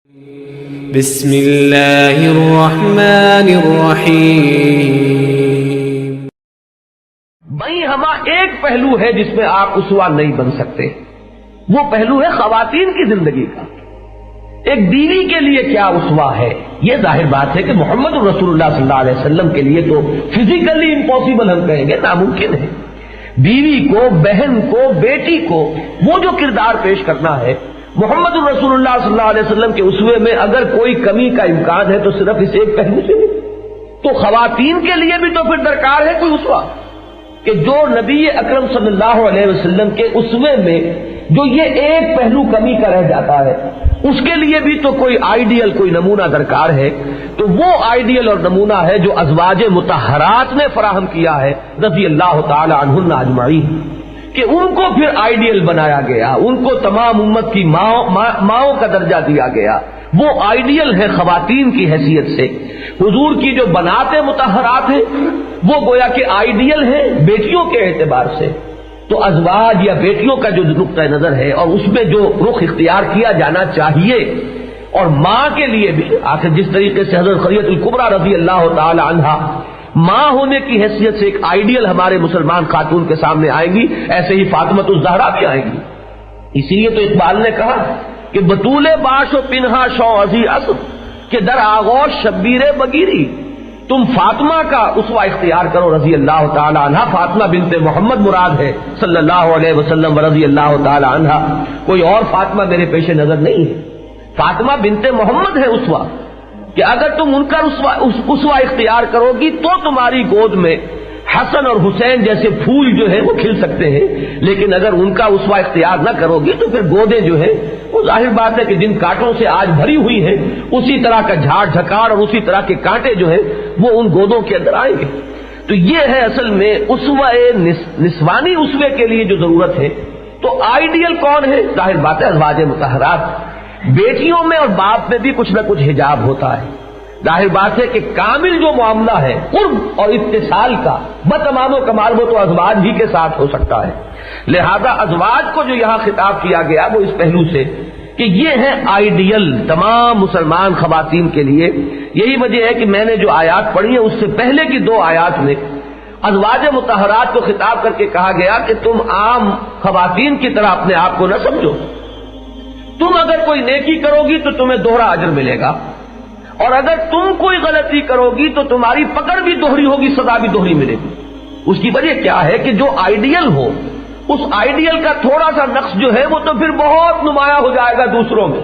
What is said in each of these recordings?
بسم اللہ الرحمن الرحیم۔ بھائی ہما ایک پہلو ہے جس میں آپ اسوہ نہیں بن سکتے، وہ پہلو ہے خواتین کی زندگی کا۔ ایک بیوی کے لیے کیا اسوہ ہے؟ یہ ظاہر بات ہے کہ محمد رسول اللہ صلی اللہ علیہ وسلم کے لیے تو فزیکلی امپاسبل ہم کہیں گے، ناممکن ہے۔ بیوی کو، بہن کو، بیٹی کو وہ جو کردار پیش کرنا ہے محمد رسول اللہ صلی اللہ علیہ وسلم کے اسوے میں، اگر کوئی کمی کا امکان ہے تو صرف اس ایک پہلو سے نہیں۔ تو خواتین کے لیے بھی تو پھر درکار ہے کوئی اسوہ کہ جو نبی اکرم صلی اللہ علیہ وسلم کے اسوے میں جو یہ ایک پہلو کمی کا رہ جاتا ہے، اس کے لیے بھی تو کوئی آئیڈیل، کوئی نمونہ درکار ہے۔ تو وہ آئیڈیل اور نمونہ ہے جو ازواج مطہرات نے فراہم کیا ہے رضی اللہ تعالی عنہن اجمعین، کہ ان کو پھر آئیڈیل بنایا گیا، ان کو تمام امت کی ماؤں کا درجہ دیا گیا۔ وہ آئیڈیل ہے خواتین کی حیثیت سے۔ حضور کی جو بنات مطہرات ہیں وہ گویا کہ آئیڈیل ہے بیٹیوں کے اعتبار سے۔ تو ازواج یا بیٹیوں کا جو نقطہ نظر ہے اور اس میں جو رخ اختیار کیا جانا چاہیے، اور ماں کے لیے بھی آخر جس طریقے سے حضرت خدیجہ الکبریٰ رضی اللہ تعالی عنہا ماں ہونے کی حیثیت سے ایک آئیڈیل ہمارے مسلمان خاتون کے سامنے آئیں گی، ایسے ہی فاطمۃ الزہرا بھی آئیں گی۔ اسی لیے تو اقبال نے کہا کہ بطول باش و پنہا شو عزی اسب کہ در آغوش شبیر بگیری، تم فاطمہ کا اسوہ اختیار کرو رضی اللہ تعالی عنہا۔ فاطمہ بنت محمد مراد ہے صلی اللہ علیہ وسلم رضی اللہ تعالی عنہا، کوئی اور فاطمہ میرے پیش نظر نہیں ہے۔ فاطمہ بنت محمد ہے اسوہ، کہ اگر تم ان کا اسوہ اختیار کرو گی تو تمہاری گود میں حسن اور حسین جیسے پھول جو ہیں وہ کھل سکتے ہیں، لیکن اگر ان کا اسوہ اختیار نہ کرو گی تو پھر گودیں جو ہیں وہ ظاہر بات ہے کہ جن کانٹوں سے آج بھری ہوئی ہیں اسی طرح کا جھاڑ جھکاڑ اور اسی طرح کے کانٹے جو ہیں وہ ان گودوں کے اندر آئیں گے۔ تو یہ ہے اصل میں اسوہ نسوانی اسوے کے لیے جو ضرورت ہے۔ تو آئیڈیل کون ہے؟ ظاہر بات ہے ازواج مطہرات۔ بیٹیوں میں اور باپ میں بھی کچھ نہ کچھ حجاب ہوتا ہے۔ ظاہر بات ہے کہ کامل جو معاملہ ہے قرب اور اتصال کا بتمام و کمال وہ تو ازواج ہی کے ساتھ ہو سکتا ہے۔ لہذا ازواج کو جو یہاں خطاب کیا گیا وہ اس پہلو سے کہ یہ ہے آئیڈیل تمام مسلمان خواتین کے لیے۔ یہی وجہ ہے کہ میں نے جو آیات پڑھی ہیں اس سے پہلے کی دو آیات میں ازواج مطہرات کو خطاب کر کے کہا گیا کہ تم عام خواتین کی طرح اپنے آپ کو نہ سمجھو، تم اگر کوئی نیکی کرو گی تو تمہیں دوہرا اجر ملے گا، اور اگر تم کوئی غلطی کرو گی تو تمہاری پکڑ بھی دوہری ہوگی، سزا بھی دوہری ملے گی۔ اس کی وجہ کیا ہے کہ جو آئیڈیل ہو اس آئیڈیل کا تھوڑا سا نقص جو ہے وہ تو پھر بہت نمایاں ہو جائے گا دوسروں میں۔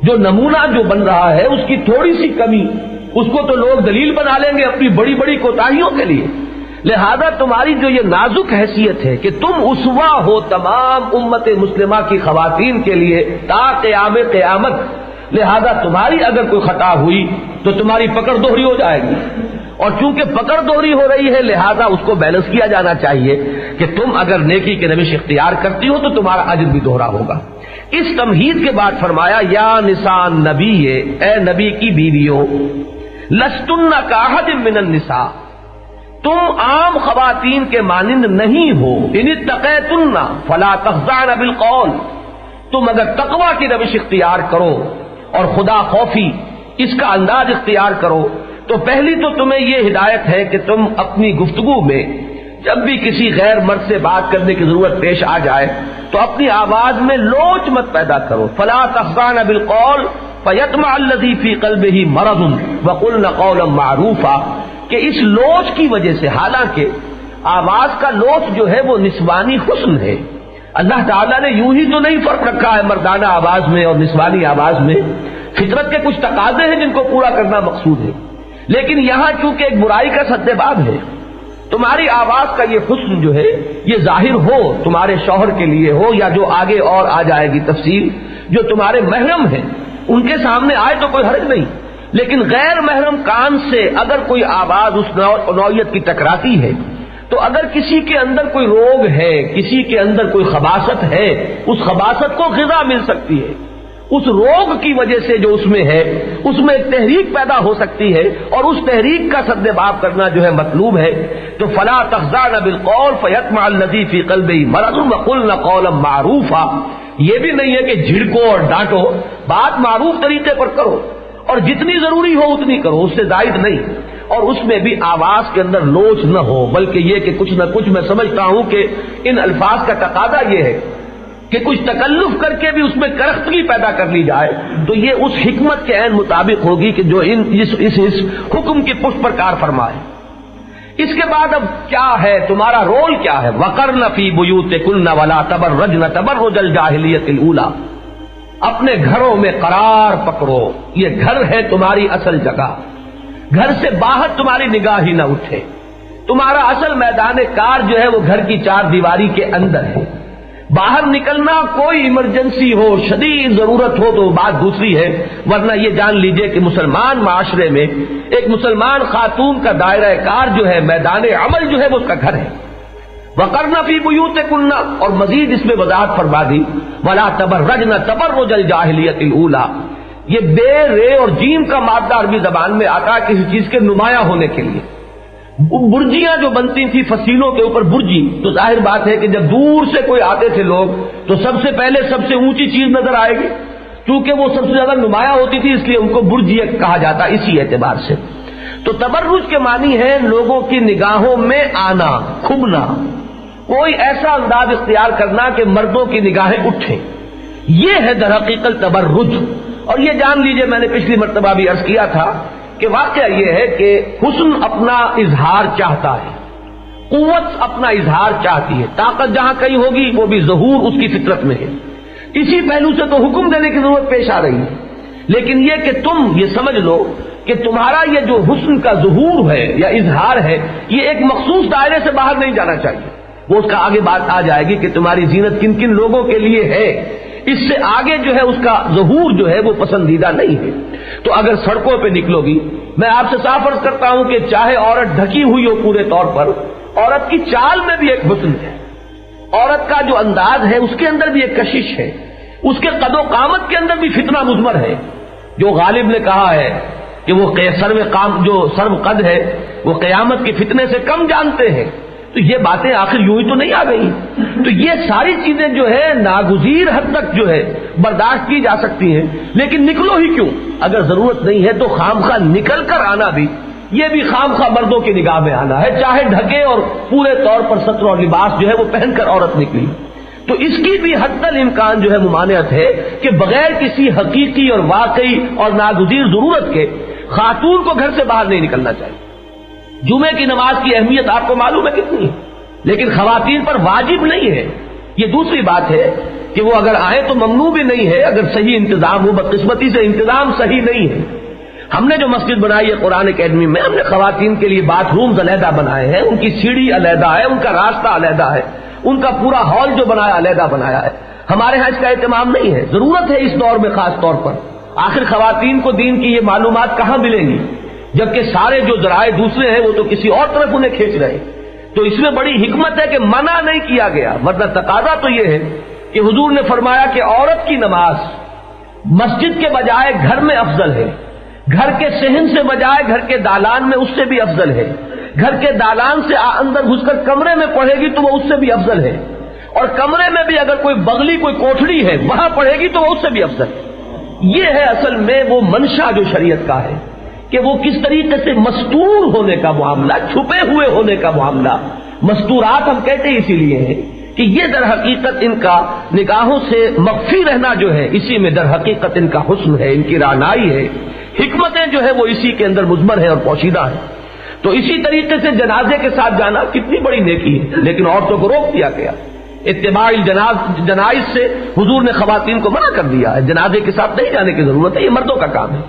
جو نمونہ جو بن رہا ہے اس کی تھوڑی سی کمی اس کو تو لوگ دلیل بنا لیں گے اپنی بڑی بڑی کوتاہیوں کے لیے۔ لہذا تمہاری جو یہ نازک حیثیت ہے کہ تم اسوہ ہو تمام امت مسلمہ کی خواتین کے لیے تا قیام قیامت، لہذا تمہاری اگر کوئی خطا ہوئی تو تمہاری پکڑ دوہری ہو جائے گی، اور چونکہ پکڑ دوہری ہو رہی ہے لہذا اس کو بیلنس کیا جانا چاہیے کہ تم اگر نیکی کے روش اختیار کرتی ہو تو تمہارا اجر بھی دوہرا ہوگا۔ اس تمہید کے بعد فرمایا یا نساء نبی، اے نبی کی بیویوں، لستن کاحد من النساء، تم عام خواتین کے مانند نہیں ہو، ان اتقیتن فلا تخضعن بالقول، تم اگر تقوی کی روش اختیار کرو اور خدا خوفی اس کا انداز اختیار کرو تو پہلی تو تمہیں یہ ہدایت ہے کہ تم اپنی گفتگو میں جب بھی کسی غیر مرد سے بات کرنے کی ضرورت پیش آ جائے تو اپنی آواز میں لوچ مت پیدا کرو، فلا تخضعن بالقول فیطمع الذی فی قلبہ مرض وقلن قولا معروفا، کہ اس لوچ کی وجہ سے، حالانکہ آواز کا لوچ جو ہے وہ نسوانی حسن ہے، اللہ تعالیٰ نے یوں ہی تو نہیں فرق رکھا ہے مردانہ آواز میں اور نسوانی آواز میں، فطرت کے کچھ تقاضے ہیں جن کو پورا کرنا مقصود ہے، لیکن یہاں چونکہ ایک برائی کا سدباب ہے، تمہاری آواز کا یہ حسن جو ہے یہ ظاہر ہو تمہارے شوہر کے لیے ہو یا جو آگے اور آ جائے گی تفصیل، جو تمہارے محرم ہیں ان کے سامنے آئے تو کوئی حرج نہیں، لیکن غیر محرم کان سے اگر کوئی آواز اس نوعیت کی ٹکراتی ہے تو اگر کسی کے اندر کوئی روگ ہے، کسی کے اندر کوئی خباثت ہے، اس خباثت کو غذا مل سکتی ہے، اس روگ کی وجہ سے جو اس میں ہے، اس میں ایک تحریک پیدا ہو سکتی ہے، اور اس تحریک کا سدباب کرنا جو ہے مطلوب ہے. تو فلا تخضعن بالقول فیطمع الذی فی قلبہ مرض وقلن قولا معروفا. یہ بھی نہیں ہے کہ جھڑکو اور ڈانٹو، بات معروف طریقے پر کرو اور جتنی ضروری ہو اتنی کرو، اس سے زائد نہیں. اور اس میں بھی آواز کے اندر لوچ نہ ہو، بلکہ یہ کہ کچھ نہ کچھ میں سمجھتا ہوں کہ ان الفاظ کا تقاضا یہ ہے کہ کچھ تکلف کر کے بھی اس میں کرختگی پیدا کر لی جائے تو یہ اس حکمت کے عین مطابق ہوگی کہ جو اس حکم کی پشت پر کار فرمائے. اس کے بعد اب کیا ہے تمہارا رول کیا ہے؟ وَقَرْنَ فِي بُيُوتِكُنَّ وَلَا تَبَرَّجْنَ تَبَرُّجَ الْجَاهِلِيَّةِ الْأُولَىٰ. اپنے گھروں میں قرار پکڑو، یہ گھر ہے تمہاری اصل جگہ، گھر سے باہر تمہاری نگاہ ہی نہ اٹھے. تمہارا اصل میدان کار جو ہے وہ گھر کی چار دیواری کے اندر ہے. باہر نکلنا کوئی ایمرجنسی ہو، شدید ضرورت ہو تو بات دوسری ہے، ورنہ یہ جان لیجئے کہ مسلمان معاشرے میں ایک مسلمان خاتون کا دائرہ کار جو ہے، میدان عمل جو ہے وہ اس کا گھر ہے. وَقَرْنَ فِي بُيُوتِكُنَّ، اور مزید اس میں وضاحت فرما دی وَلَا تَبَرَّجْنَ تَبَرُّجَ الْجَاهِلِيَّةِ الْأُولَىٰ. یہ بے رے اور جیم کا مادہ عربی زبان میں آتا ہے کسی چیز کے نمایاں ہونے کے لیے. برجیاں جو بنتی تھی فصیلوں کے اوپر برجی، تو ظاہر بات ہے کہ جب دور سے کوئی آتے تھے لوگ تو سب سے پہلے سب سے اونچی چیز نظر آئے گی، کیونکہ وہ سب سے زیادہ نمایاں ہوتی تھی، اس لیے ان کو برجی کہا جاتا اسی اعتبار سے. تو تبرج کے معنی ہے لوگوں کی نگاہوں میں آنا، کھبنا، کوئی ایسا انداز اختیار کرنا کہ مردوں کی نگاہیں اٹھیں. یہ ہے در حقیقت تبرج. اور یہ جان لیجئے، میں نے پچھلی مرتبہ بھی عرض کیا تھا کہ واقعہ یہ ہے کہ حسن اپنا اظہار چاہتا ہے، قوت اپنا اظہار چاہتی ہے، طاقت جہاں کہیں ہوگی وہ بھی ظہور اس کی فطرت میں ہے. اسی پہلو سے تو حکم دینے کی ضرورت پیش آ رہی ہے. لیکن یہ کہ تم یہ سمجھ لو کہ تمہارا یہ جو حسن کا ظہور ہے یا اظہار ہے، یہ ایک مخصوص دائرے سے باہر نہیں جانا چاہیے. وہ اس کا آگے بات آ جائے گی کہ تمہاری زینت کن کن لوگوں کے لیے ہے، اس سے آگے جو ہے اس کا ظہور جو ہے وہ پسندیدہ نہیں ہے. تو اگر سڑکوں پہ نکلو گی، میں آپ سے صاف عرض کرتا ہوں کہ چاہے عورت ڈھکی ہوئی ہو پورے طور پر، عورت کی چال میں بھی ایک حسن ہے، عورت کا جو انداز ہے اس کے اندر بھی ایک کشش ہے، اس کے قد و قامت کے اندر بھی فتنہ مضمر ہے. جو غالب نے کہا ہے کہ وہ سرو قد ہے وہ قیامت کے فتنے سے کم جانتے ہیں. تو یہ باتیں آخر یوں ہی تو نہیں آ گئی. تو یہ ساری چیزیں جو ہے ناگزیر حد تک جو ہے برداشت کی جا سکتی ہیں، لیکن نکلو ہی کیوں؟ اگر ضرورت نہیں ہے تو خامخواہ نکل کر آنا بھی، یہ بھی خامخواہ مردوں کی نگاہ میں آنا ہے، چاہے ڈھکے اور پورے طور پر ستر اور لباس جو ہے وہ پہن کر عورت نکلی. تو اس کی بھی حتی الامکان جو ہے ممانعت ہے کہ بغیر کسی حقیقی اور واقعی اور ناگزیر ضرورت کے خاتون کو گھر سے باہر نہیں نکلنا چاہیے. جمعے کی نماز کی اہمیت آپ کو معلوم ہے کتنی ہے، لیکن خواتین پر واجب نہیں ہے. یہ دوسری بات ہے کہ وہ اگر آئے تو ممنوع بھی نہیں ہے اگر صحیح انتظام ہو. بدقسمتی سے انتظام صحیح نہیں ہے. ہم نے جو مسجد بنائی ہے قرآن اکیڈمی میں، ہم نے خواتین کے لیے باتھ رومز علیحدہ بنائے ہیں، ان کی سیڑھی علیحدہ ہے، ان کا راستہ علیحدہ ہے، ان کا پورا ہال جو بنایا علیحدہ بنایا ہے. ہمارے ہاں اس کا اہتمام نہیں ہے. ضرورت ہے اس دور میں خاص طور پر. آخر خواتین کو دین کی یہ معلومات کہاں ملیں گی، جبکہ سارے جو ذرائع دوسرے ہیں وہ تو کسی اور طرف انہیں کھینچ رہے ہیں. تو اس میں بڑی حکمت ہے کہ منع نہیں کیا گیا، ورنہ تقاضا تو یہ ہے کہ حضور نے فرمایا کہ عورت کی نماز مسجد کے بجائے گھر میں افضل ہے، گھر کے صحن سے بجائے گھر کے دالان میں اس سے بھی افضل ہے، گھر کے دالان سے اندر گھس کر کمرے میں پڑھے گی تو وہ اس سے بھی افضل ہے، اور کمرے میں بھی اگر کوئی بغلی کوئی کوٹھڑی ہے وہاں پڑھے گی تو وہ اس سے بھی افضل ہے. یہ ہے اصل میں وہ منشا جو شریعت کا ہے کہ وہ کس طریقے سے مستور ہونے کا معاملہ، چھپے ہوئے ہونے کا معاملہ. مستورات ہم کہتے ہیں اسی لیے ہیں کہ یہ در حقیقت ان کا نگاہوں سے مخفی رہنا جو ہے اسی میں در حقیقت ان کا حسن ہے، ان کی رعنائی ہے. حکمتیں جو ہے وہ اسی کے اندر مضمر ہے اور پوشیدہ ہے. تو اسی طریقے سے جنازے کے ساتھ جانا کتنی بڑی نیکی ہے، لیکن عورتوں کو روک دیا گیا. اتباع جنائز سے حضور نے خواتین کو منع کر دیا ہے، جنازے کے ساتھ نہیں جانے کی ضرورت ہے، یہ مردوں کا کام ہے.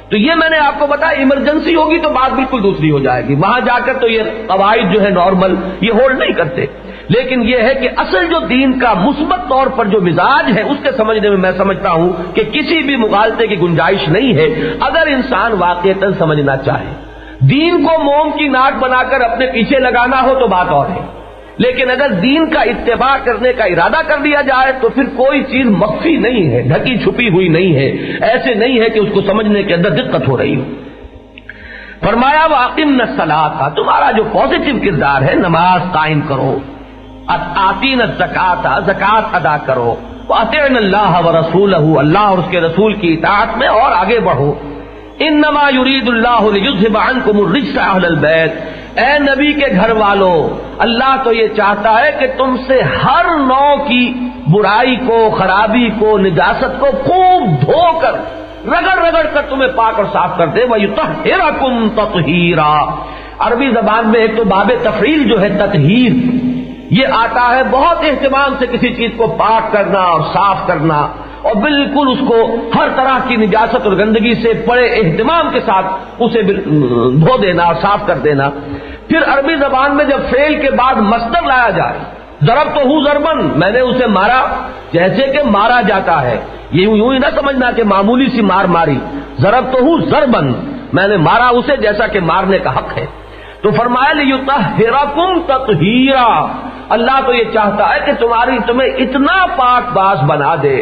تو یہ میں نے آپ کو بتایا، ایمرجنسی ہوگی تو بات بالکل دوسری ہو جائے گی، وہاں جا کر تو یہ قواعد جو ہے نارمل یہ ہولڈ نہیں کرتے. لیکن یہ ہے کہ اصل جو دین کا مثبت طور پر جو مزاج ہے اس کے سمجھنے میں سمجھتا ہوں کہ کسی بھی مغالطے کی گنجائش نہیں ہے اگر انسان واقعتاً سمجھنا چاہے. دین کو موم کی ناک بنا کر اپنے پیچھے لگانا ہو تو بات اور ہے، لیکن اگر دین کا اتباع کرنے کا ارادہ کر لیا جائے تو پھر کوئی چیز مخفی نہیں ہے، ڈھکی چھپی ہوئی نہیں ہے، ایسے نہیں ہے کہ اس کو سمجھنے کے اندر دقت ہو رہی ہو۔ فرمایا وَأَقِمْنَ الصَّلَاةَ، تمہارا جو پازیٹو کردار ہے نماز قائم کرو، آتین الزکاۃ، زکات ادا کرو، وَأَطِعْنَ اللَّهَ وَرَسُولَهُ، اللہ اور اس کے رسول کی اطاعت میں اور آگے بڑھو۔ انما یرید اللہ لیذھب عنکم الرجس اہل البیت، اے نبی کے گھر والوں، اللہ تو یہ چاہتا ہے کہ تم سے ہر نوع کی برائی کو، خرابی کو، نجاست کو خوب دھو کر، رگڑ رگڑ کر تمہیں پاک اور صاف کر دے۔ وَیُطَہِّرَکُمْ تَطْہِیرًا، عربی زبان میں ایک تو باب تفعیل جو ہے تطہیر، یہ آتا ہے بہت اہتمام سے کسی چیز کو پاک کرنا اور صاف کرنا، اور بالکل اس کو ہر طرح کی نجاست اور گندگی سے بڑے اہتمام کے ساتھ اسے دھو دینا اور صاف کر دینا۔ پھر عربی زبان میں جب فعل کے بعد مصدر لایا جائے، ضربتہ ضربن، میں نے اسے مارا، جیسے کہ مارا جاتا ہے، یوں ہی نہ سمجھنا کہ معمولی سی مار ماری، ضربتہ ضربن، میں نے مارا اسے جیسا کہ مارنے کا حق ہے۔ تو فرمایا لیطہرکم تطہیرا، اللہ تو یہ چاہتا ہے کہ تمہیں اتنا پاک باز بنا دے،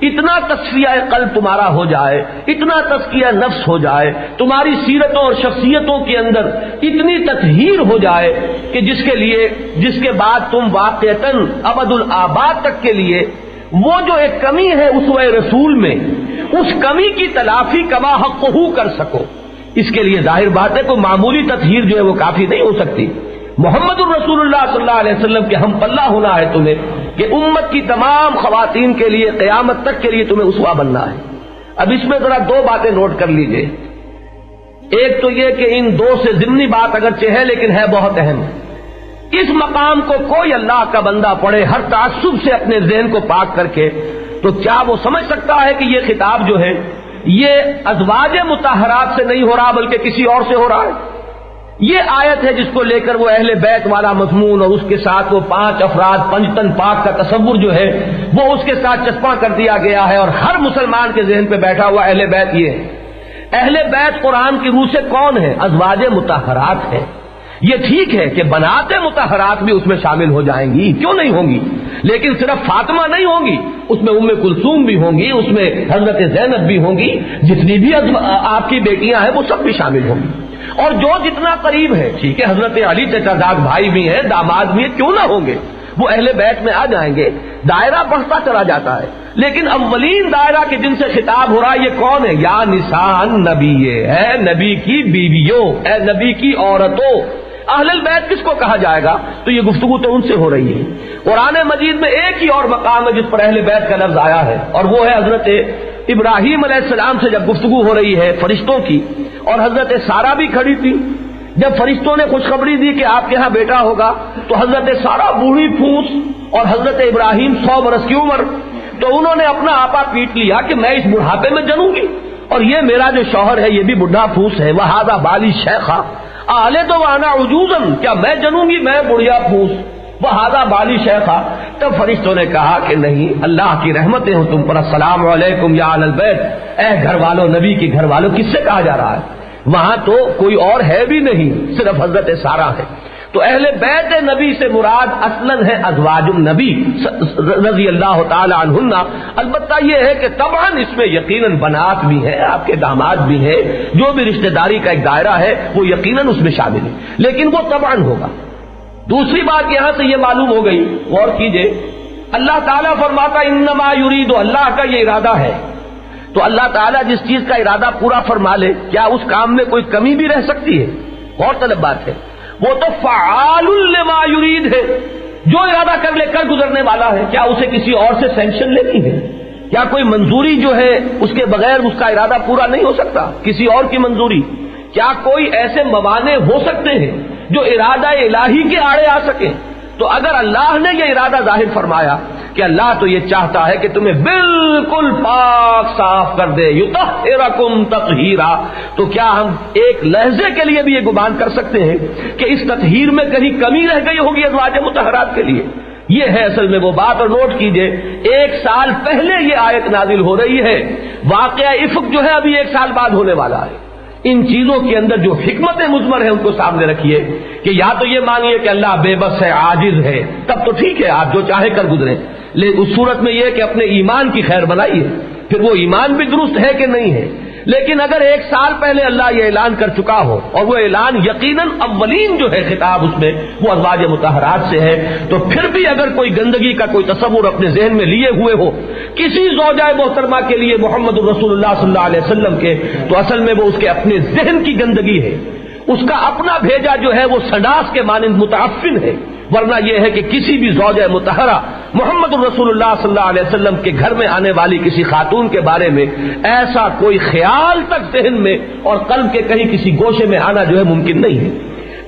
اتنا تصفیہ قلب تمہارا ہو جائے، اتنا تزکیہ نفس ہو جائے، تمہاری سیرتوں اور شخصیتوں کے اندر اتنی تطہیر ہو جائے کہ جس کے بعد تم واقعتاً ابد الآباد تک کے لیے وہ جو ایک کمی ہے اسوہ رسول میں، اس کمی کی تلافی کما حقہ کر سکو۔ اس کے لیے ظاہر بات ہے کوئی معمولی تطہیر جو ہے وہ کافی نہیں ہو سکتی۔ محمد الرسول اللہ صلی اللہ علیہ وسلم کے ہم پلہ ہونا ہے تمہیں، کہ امت کی تمام خواتین کے لیے قیامت تک کے لیے تمہیں اسوہ بننا ہے۔ اب اس میں ذرا دو باتیں نوٹ کر لیجئے، ایک تو یہ کہ ان دو سے ضمنی بات اگرچہ ہے لیکن ہے بہت اہم۔ اس مقام کو کوئی اللہ کا بندہ پڑھے ہر تعصب سے اپنے ذہن کو پاک کر کے، تو کیا وہ سمجھ سکتا ہے کہ یہ خطاب جو ہے یہ ازواج مطہرات سے نہیں ہو رہا بلکہ کسی اور سے ہو رہا ہے؟ یہ آیت ہے جس کو لے کر وہ اہل بیت والا مضمون اور اس کے ساتھ وہ 5 افراد پنجتن پاک کا تصور جو ہے وہ اس کے ساتھ چسپاں کر دیا گیا ہے، اور ہر مسلمان کے ذہن پہ بیٹھا ہوا اہل بیت یہ ہے۔ اہل بیت قرآن کی روح سے کون ہے؟ ازواج مطہرات ہے۔ یہ ٹھیک ہے کہ بنات مطہرات بھی اس میں شامل ہو جائیں گی، کیوں نہیں ہوں گی، لیکن صرف فاطمہ نہیں ہوں گی، اس میں ام کلثوم بھی ہوں گی، اس میں حضرت زینب بھی ہوں گی، جتنی بھی آپ کی بیٹیاں ہیں وہ سب بھی شامل ہوں گی، اور جو جتنا قریب ہے، ٹھیک ہے حضرت علی چچا زاد بھائی بھی ہیں، داماد بھی ہیں، کیوں نہ ہوں گے، وہ اہل بیت میں آ جائیں گے۔ دائرہ بڑھتا چلا جاتا ہے، لیکن اولین دائرہ کے جن سے خطاب ہو رہا ہے یہ کون ہے؟ یا نساء نبی، اے نبی کی بیویوں، اے نبی کی عورتوں۔ اہل البیت کس کو کہا جائے گا؟ تو یہ گفتگو تو ان سے ہو رہی ہے۔ قرآن مجید میں ایک ہی اور مقام ہے جس پر اہل بیت کا لفظ آیا ہے، اور وہ ہے حضرت ابراہیم علیہ السلام سے جب گفتگو ہو رہی ہے فرشتوں کی، اور حضرت سارہ بھی کھڑی تھی۔ جب فرشتوں نے خوشخبری دی کہ آپ کے ہاں بیٹا ہوگا، تو حضرت سارہ بوڑھی پھوس اور حضرت ابراہیم 100 برس کی عمر، تو انہوں نے اپنا آپا پیٹ لیا کہ میں اس بڑھاپے میں جنوں گی، اور یہ میرا جو شوہر ہے یہ بھی بڈھا پھوس ہے، وہذا بالی شیخا آلے تو وانا عجوزن، کیا میں جنوں گی، میں بڑھیا پھوس، وہذا بالی شیخا۔ تب فرشتوں نے کہا کہ نہیں، اللہ کی رحمتیں ہوں تم پر، السلام علیکم یا اہل البیت، اے گھر والوں، نبی کے گھر والوں۔ کس سے کہا جا رہا ہے؟ وہاں تو کوئی اور ہے بھی نہیں، صرف حضرت سارہ ہے۔ تو اہل بیت نبی سے مراد اصلاً ہے ازواج النبی رضی اللہ تعالی عنہن۔ البتہ یہ ہے کہ طبعاً اس میں یقیناً بنات بھی ہیں، آپ کے داماد بھی ہیں، جو بھی رشتہ داری کا ایک دائرہ ہے وہ یقیناً اس میں شامل ہے، لیکن وہ طبعاً ہوگا۔ دوسری بات یہاں سے یہ معلوم ہو گئی، غور کیجئے، اللہ تعالیٰ فرماتا انما یرید، اللہ کا یہ ارادہ ہے، تو اللہ تعالیٰ جس چیز کا ارادہ پورا فرما لے، کیا اس کام میں کوئی کمی بھی رہ سکتی ہے؟ غور طلب بات ہے، وہ تو فعال لما یرید ہے، جو ارادہ کر لے کر گزرنے والا ہے، کیا اسے کسی اور سے سینکشن لینی ہے؟ کیا کوئی منظوری جو ہے اس کے بغیر اس کا ارادہ پورا نہیں ہو سکتا؟ کسی اور کی منظوری؟ کیا کوئی ایسے موانع ہو سکتے ہیں جو ارادہ الہی کے آڑے آ سکیں؟ تو اگر اللہ نے یہ ارادہ ظاہر فرمایا کہ اللہ تو یہ چاہتا ہے کہ تمہیں بالکل پاک صاف کر دے، یطہرکم تطہیرا، تو کیا ہم ایک لحظے کے لیے بھی یہ گمان کر سکتے ہیں کہ اس تطہیر میں کہیں کمی رہ گئی ہوگی ازواج مطہرات کے لیے؟ یہ ہے اصل میں وہ بات، اور نوٹ کیجئے 1 سال پہلے یہ آیت نازل ہو رہی ہے، واقعہ افک جو ہے ابھی 1 سال بعد ہونے والا ہے۔ ان چیزوں کے اندر جو حکمت مضمر ہے ان کو سامنے رکھیے کہ یا تو یہ مانیے کہ اللہ بے بس ہے، عاجز ہے، تب تو ٹھیک ہے، آپ جو چاہے کر گزریں، لیکن اس صورت میں یہ کہ اپنے ایمان کی خیر بنائیے، پھر وہ ایمان بھی درست ہے کہ نہیں ہے۔ لیکن اگر 1 سال پہلے اللہ یہ اعلان کر چکا ہو، اور وہ اعلان یقیناً اولین جو ہے خطاب اس میں وہ ازواج مطہرات سے ہے، تو پھر بھی اگر کوئی گندگی کا کوئی تصور اپنے ذہن میں لیے ہوئے ہو کسی زوجہ محترمہ کے لیے محمد الرسول اللہ صلی اللہ علیہ وسلم کے، تو اصل میں وہ اس کے اپنے ذہن کی گندگی ہے، اس کا اپنا بھیجا جو ہے وہ سنڈاس کے مانند متعفن ہے، ورنہ یہ ہے کہ کسی بھی زوجہ مطہرہ محمد الرسول اللہ صلی اللہ علیہ وسلم کے گھر میں آنے والی کسی خاتون کے بارے میں ایسا کوئی خیال تک ذہن میں اور قلب کے کہیں کسی گوشے میں آنا جو ہے ممکن نہیں ہے۔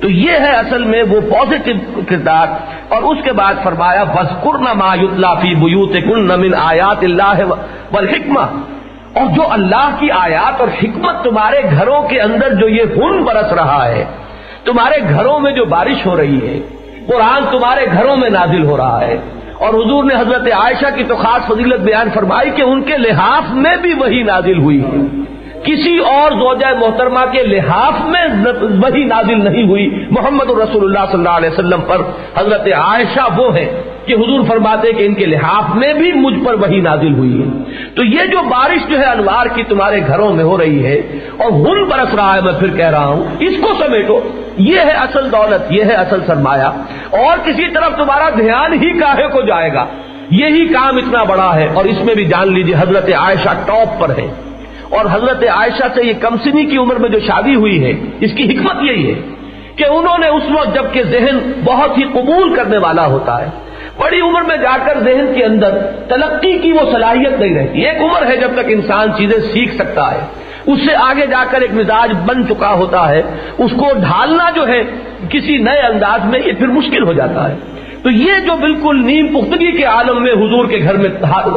تو یہ ہے اصل میں وہ پازیٹو کردار۔ اور اس کے بعد فرمایا وَاذْكُرْنَ مَا يُتْلَى فِي بُيُوتِكُنَّ مِنْ آیَاتِ اللَّهِ وَالْحِکْمَةِ، اور جو اللہ کی آیات اور حکمت تمہارے گھروں کے اندر جو یہ خون برس رہا ہے، تمہارے گھروں میں جو بارش ہو رہی ہے، قرآن تمہارے گھروں میں نازل ہو رہا ہے، اور حضور نے حضرت عائشہ کی تو خاص فضیلت بیان فرمائی کہ ان کے لحاف میں بھی وہی نازل ہوئی، کسی اور زوجہ محترمہ کے لحاف میں وہی نازل نہیں ہوئی، محمد الرسول اللہ صلی اللہ علیہ وسلم پر حضرت عائشہ وہ ہے کہ حضور فرماتے کہ ان کے لحاف میں بھی مجھ پر وہی نازل ہوئی ہے۔ تو یہ جو بارش جو ہے انوار کی تمہارے گھروں میں ہو رہی ہے اور خون برس رہا ہے، میں پھر کہہ رہا ہوں اس کو سمیٹو، یہ ہے اصل دولت، یہ ہے اصل سرمایہ، اور کسی طرف تمہارا دھیان ہی کاہے کو جائے گا، یہی کام اتنا بڑا ہے۔ اور اس میں بھی جان لیجیے حضرت عائشہ ٹاپ پر ہے، اور حضرت عائشہ سے یہ کم سنی کی عمر میں جو شادی ہوئی ہے، اس کی حکمت یہی ہے کہ انہوں نے اس وقت جب کہ ذہن بہت ہی قبول کرنے والا ہوتا ہے، بڑی عمر میں جا کر ذہن کے اندر تلقی کی وہ صلاحیت نہیں رہتی، ایک عمر ہے جب تک انسان چیزیں سیکھ سکتا ہے، اس سے آگے جا کر ایک مزاج بن چکا ہوتا ہے، اس کو ڈھالنا جو ہے کسی نئے انداز میں یہ پھر مشکل ہو جاتا ہے۔ تو یہ جو بالکل نیم پختگی کے عالم میں حضور کے گھر میں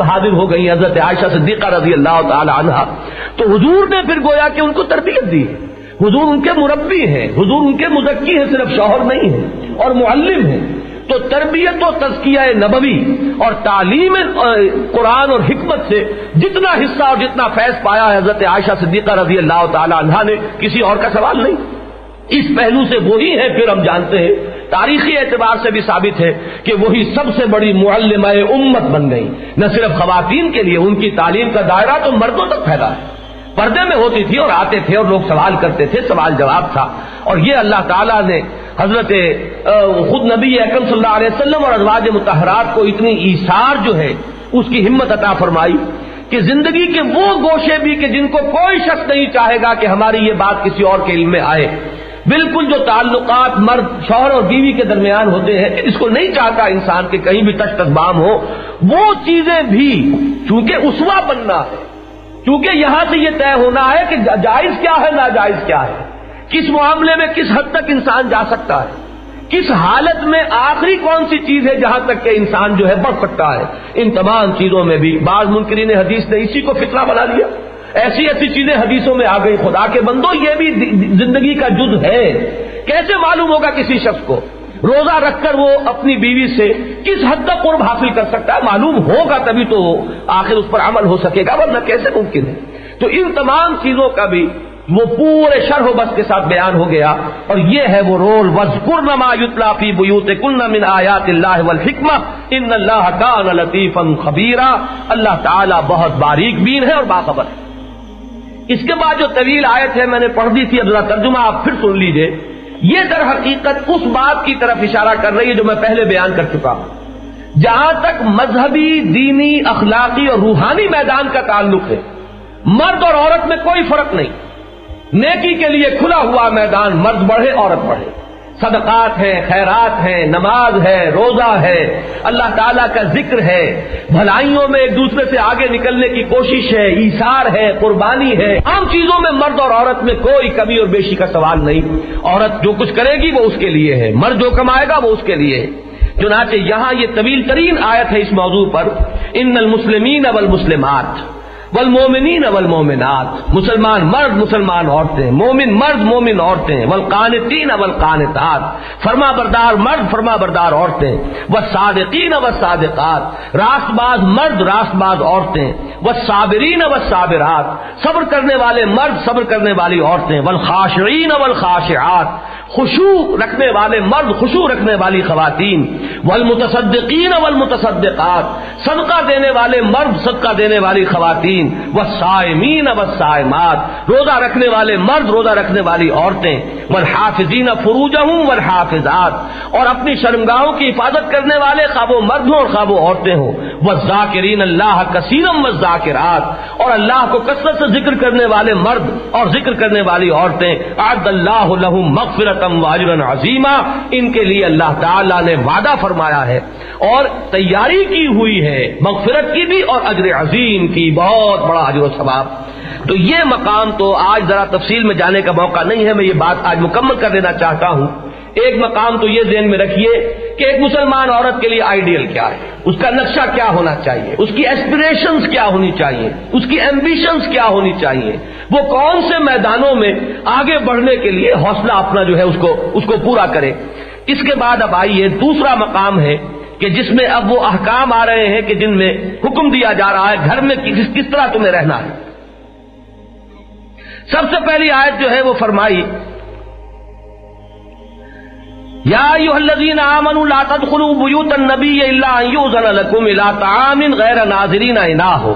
حاضر ہو گئی حضرت عائشہ صدیقہ رضی اللہ تعالی عنہا، تو حضور نے پھر گویا کہ ان کو تربیت دی، حضور ان کے مربی ہیں، حضور ان کے مزکی ہیں، صرف شوہر نہیں ہیں، اور معلم ہیں۔ تو تربیت و تزکیہ نبوی اور تعلیم قرآن اور حکمت سے جتنا حصہ اور جتنا فیض پایا ہے حضرت عائشہ صدیقہ رضی اللہ تعالی عنہا نے، کسی اور کا سوال نہیں۔ اس پہلو سے وہی ہے، پھر ہم جانتے ہیں تاریخی اعتبار سے بھی ثابت ہے کہ وہی سب سے بڑی معلمہ امت بن گئی، نہ صرف خواتین کے لیے، ان کی تعلیم کا دائرہ تو مردوں تک پھیلا ہے، پردے میں ہوتی تھی اور آتے تھے اور لوگ سوال کرتے تھے، سوال جواب تھا۔ اور یہ اللہ تعالیٰ نے حضرت خود نبی اکرم صلی اللہ علیہ وسلم اور ازواج مطہرات کو اتنی ایثار جو ہے اس کی ہمت عطا فرمائی کہ زندگی کے وہ گوشے بھی کہ جن کو کوئی شخص نہیں چاہے گا کہ ہماری یہ بات کسی اور کے علم میں آئے، بالکل جو تعلقات مرد شوہر اور بیوی کے درمیان ہوتے ہیں، اس کو نہیں چاہتا انسان کہ کہیں بھی تش بام ہو، وہ چیزیں بھی چونکہ اسوہ بننا ہے، چونکہ یہاں سے یہ طے ہونا ہے کہ جائز کیا ہے ناجائز کیا ہے، کس معاملے میں کس حد تک انسان جا سکتا ہے، کس حالت میں آخری کون سی چیز ہے جہاں تک کہ انسان جو ہے بڑھ سکتا ہے۔ ان تمام چیزوں میں بھی بعض منکرین حدیث نے اسی کو فتنہ بنا لیا، ایسی ایسی چیزیں حدیثوں میں آ گئی، خدا کے بندو یہ بھی زندگی کا جز ہے۔ کیسے معلوم ہوگا کسی شخص کو روزہ رکھ کر وہ اپنی بیوی سے کس حد تک قرب حاصل کر سکتا ہے؟ معلوم ہوگا تبھی تو آخر اس پر عمل ہو سکے گا، ورنہ کیسے ممکن ہے؟ تو ان تمام چیزوں کا بھی وہ پورے شرح و بس کے ساتھ بیان ہو گیا، اور یہ ہے وہ رول وَاذْكُرْنَ مَا يُتْلَى فِي بُيُوتِكُنَّ مِنْ آیَاتِ اللَّهِ وَالْحِکْمَةِ إِنَّ اللَّهَ كَانَ لَطِیفًا خَبِیرًا، اللہ تعالیٰ بہت باریک بین ہے اور باخبر ہے۔ اس کے بعد جو طویل آیت ہے میں نے پڑھ دی تھی، اب ذرا ترجمہ آپ پھر سن لیجئے۔ یہ در حقیقت اس بات کی طرف اشارہ کر رہی ہے جو میں پہلے بیان کر چکا ہوں، جہاں تک مذہبی، دینی، اخلاقی اور روحانی میدان کا تعلق ہے، مرد اور عورت میں کوئی فرق نہیں، نیکی کے لیے کھلا ہوا میدان، مرد بڑھے عورت بڑھے، صدقات ہیں، خیرات ہیں، نماز ہے، روزہ ہے، اللہ تعالیٰ کا ذکر ہے، بھلائیوں میں ایک دوسرے سے آگے نکلنے کی کوشش ہے، ایثار ہے، قربانی ہے، عام چیزوں میں مرد اور عورت میں کوئی کمی اور بیشی کا سوال نہیں۔ عورت جو کچھ کرے گی وہ اس کے لیے ہے، مرد جو کمائے گا وہ اس کے لیے ہے۔ چنانچہ یہاں یہ طویل ترین آیت ہے اس موضوع پر، ان المسلمین والمسلمات، والمومنین والمومنات، مسلمان مرد مسلمان عورتیں، مومن مرد مومن عورتیں، والقانتین والقانتات، فرما بردار مرد فرما بردار عورتیں، والصادقین والصادقات، راست باز مرد راست باز عورتیں، والصابرین والصابرات، صبر کرنے والے مرد صبر کرنے والی عورتیں، والخاشعین والخاشعات، خشوع رکھنے والے مرد خشوع رکھنے والی خواتین، والمتصدقین والمتصدقات، صدقہ دینے والے مرد صدقہ دینے والی خواتین، والصائمین والصائمات، روزہ رکھنے والے مرد روزہ رکھنے والی عورتیں، والحافظین فروجہم والحافظات، اور اپنی شرمگاہوں کی حفاظت کرنے والے خواہ وہ مرد ہوں اور خواہ وہ عورتیں ہوں، والذاکرین اللہ کثیرا والذاکرات، اور اللہ کو کثرت سے ذکر کرنے والے مرد اور ذکر کرنے والی عورتیں، اعد اللہ لہم مغفرۃ واجرا عظیما، ان کے لیے اللہ تعالی نے وعدہ فرمایا ہے اور تیاری کی ہوئی ہے مغفرت کی بھی اور اجر عظیم کی، بہت بڑا اجر و ثواب۔ تو یہ مقام تو آج ذرا تفصیل میں جانے کا موقع نہیں ہے، میں یہ بات آج مکمل کر دینا چاہتا ہوں۔ ایک مقام تو یہ ذہن میں رکھیے کہ ایک مسلمان عورت کے لیے آئیڈیل کیا ہے، اس کا نقشہ کیا ہونا چاہیے، اس کی ایسپریشنز کیا ہونی چاہیے، اس کی ایمبیشنز کیا ہونی چاہیے، وہ کون سے میدانوں میں آگے بڑھنے کے لیے حوصلہ اپنا جو ہے اس کو پورا کرے۔ اس کے بعد اب آئیے دوسرا مقام ہے کہ جس میں اب وہ احکام آ رہے ہیں کہ جن میں حکم دیا جا رہا ہے گھر میں کس طرح تمہیں رہنا ہے۔ سب سے پہلی آیت جو ہے وہ فرمائی یا ایھا الذین آمنوا لا تدخلوا بیوت النبی الا ان یؤذن لکم الی طعام غیر ناظرین اناہ،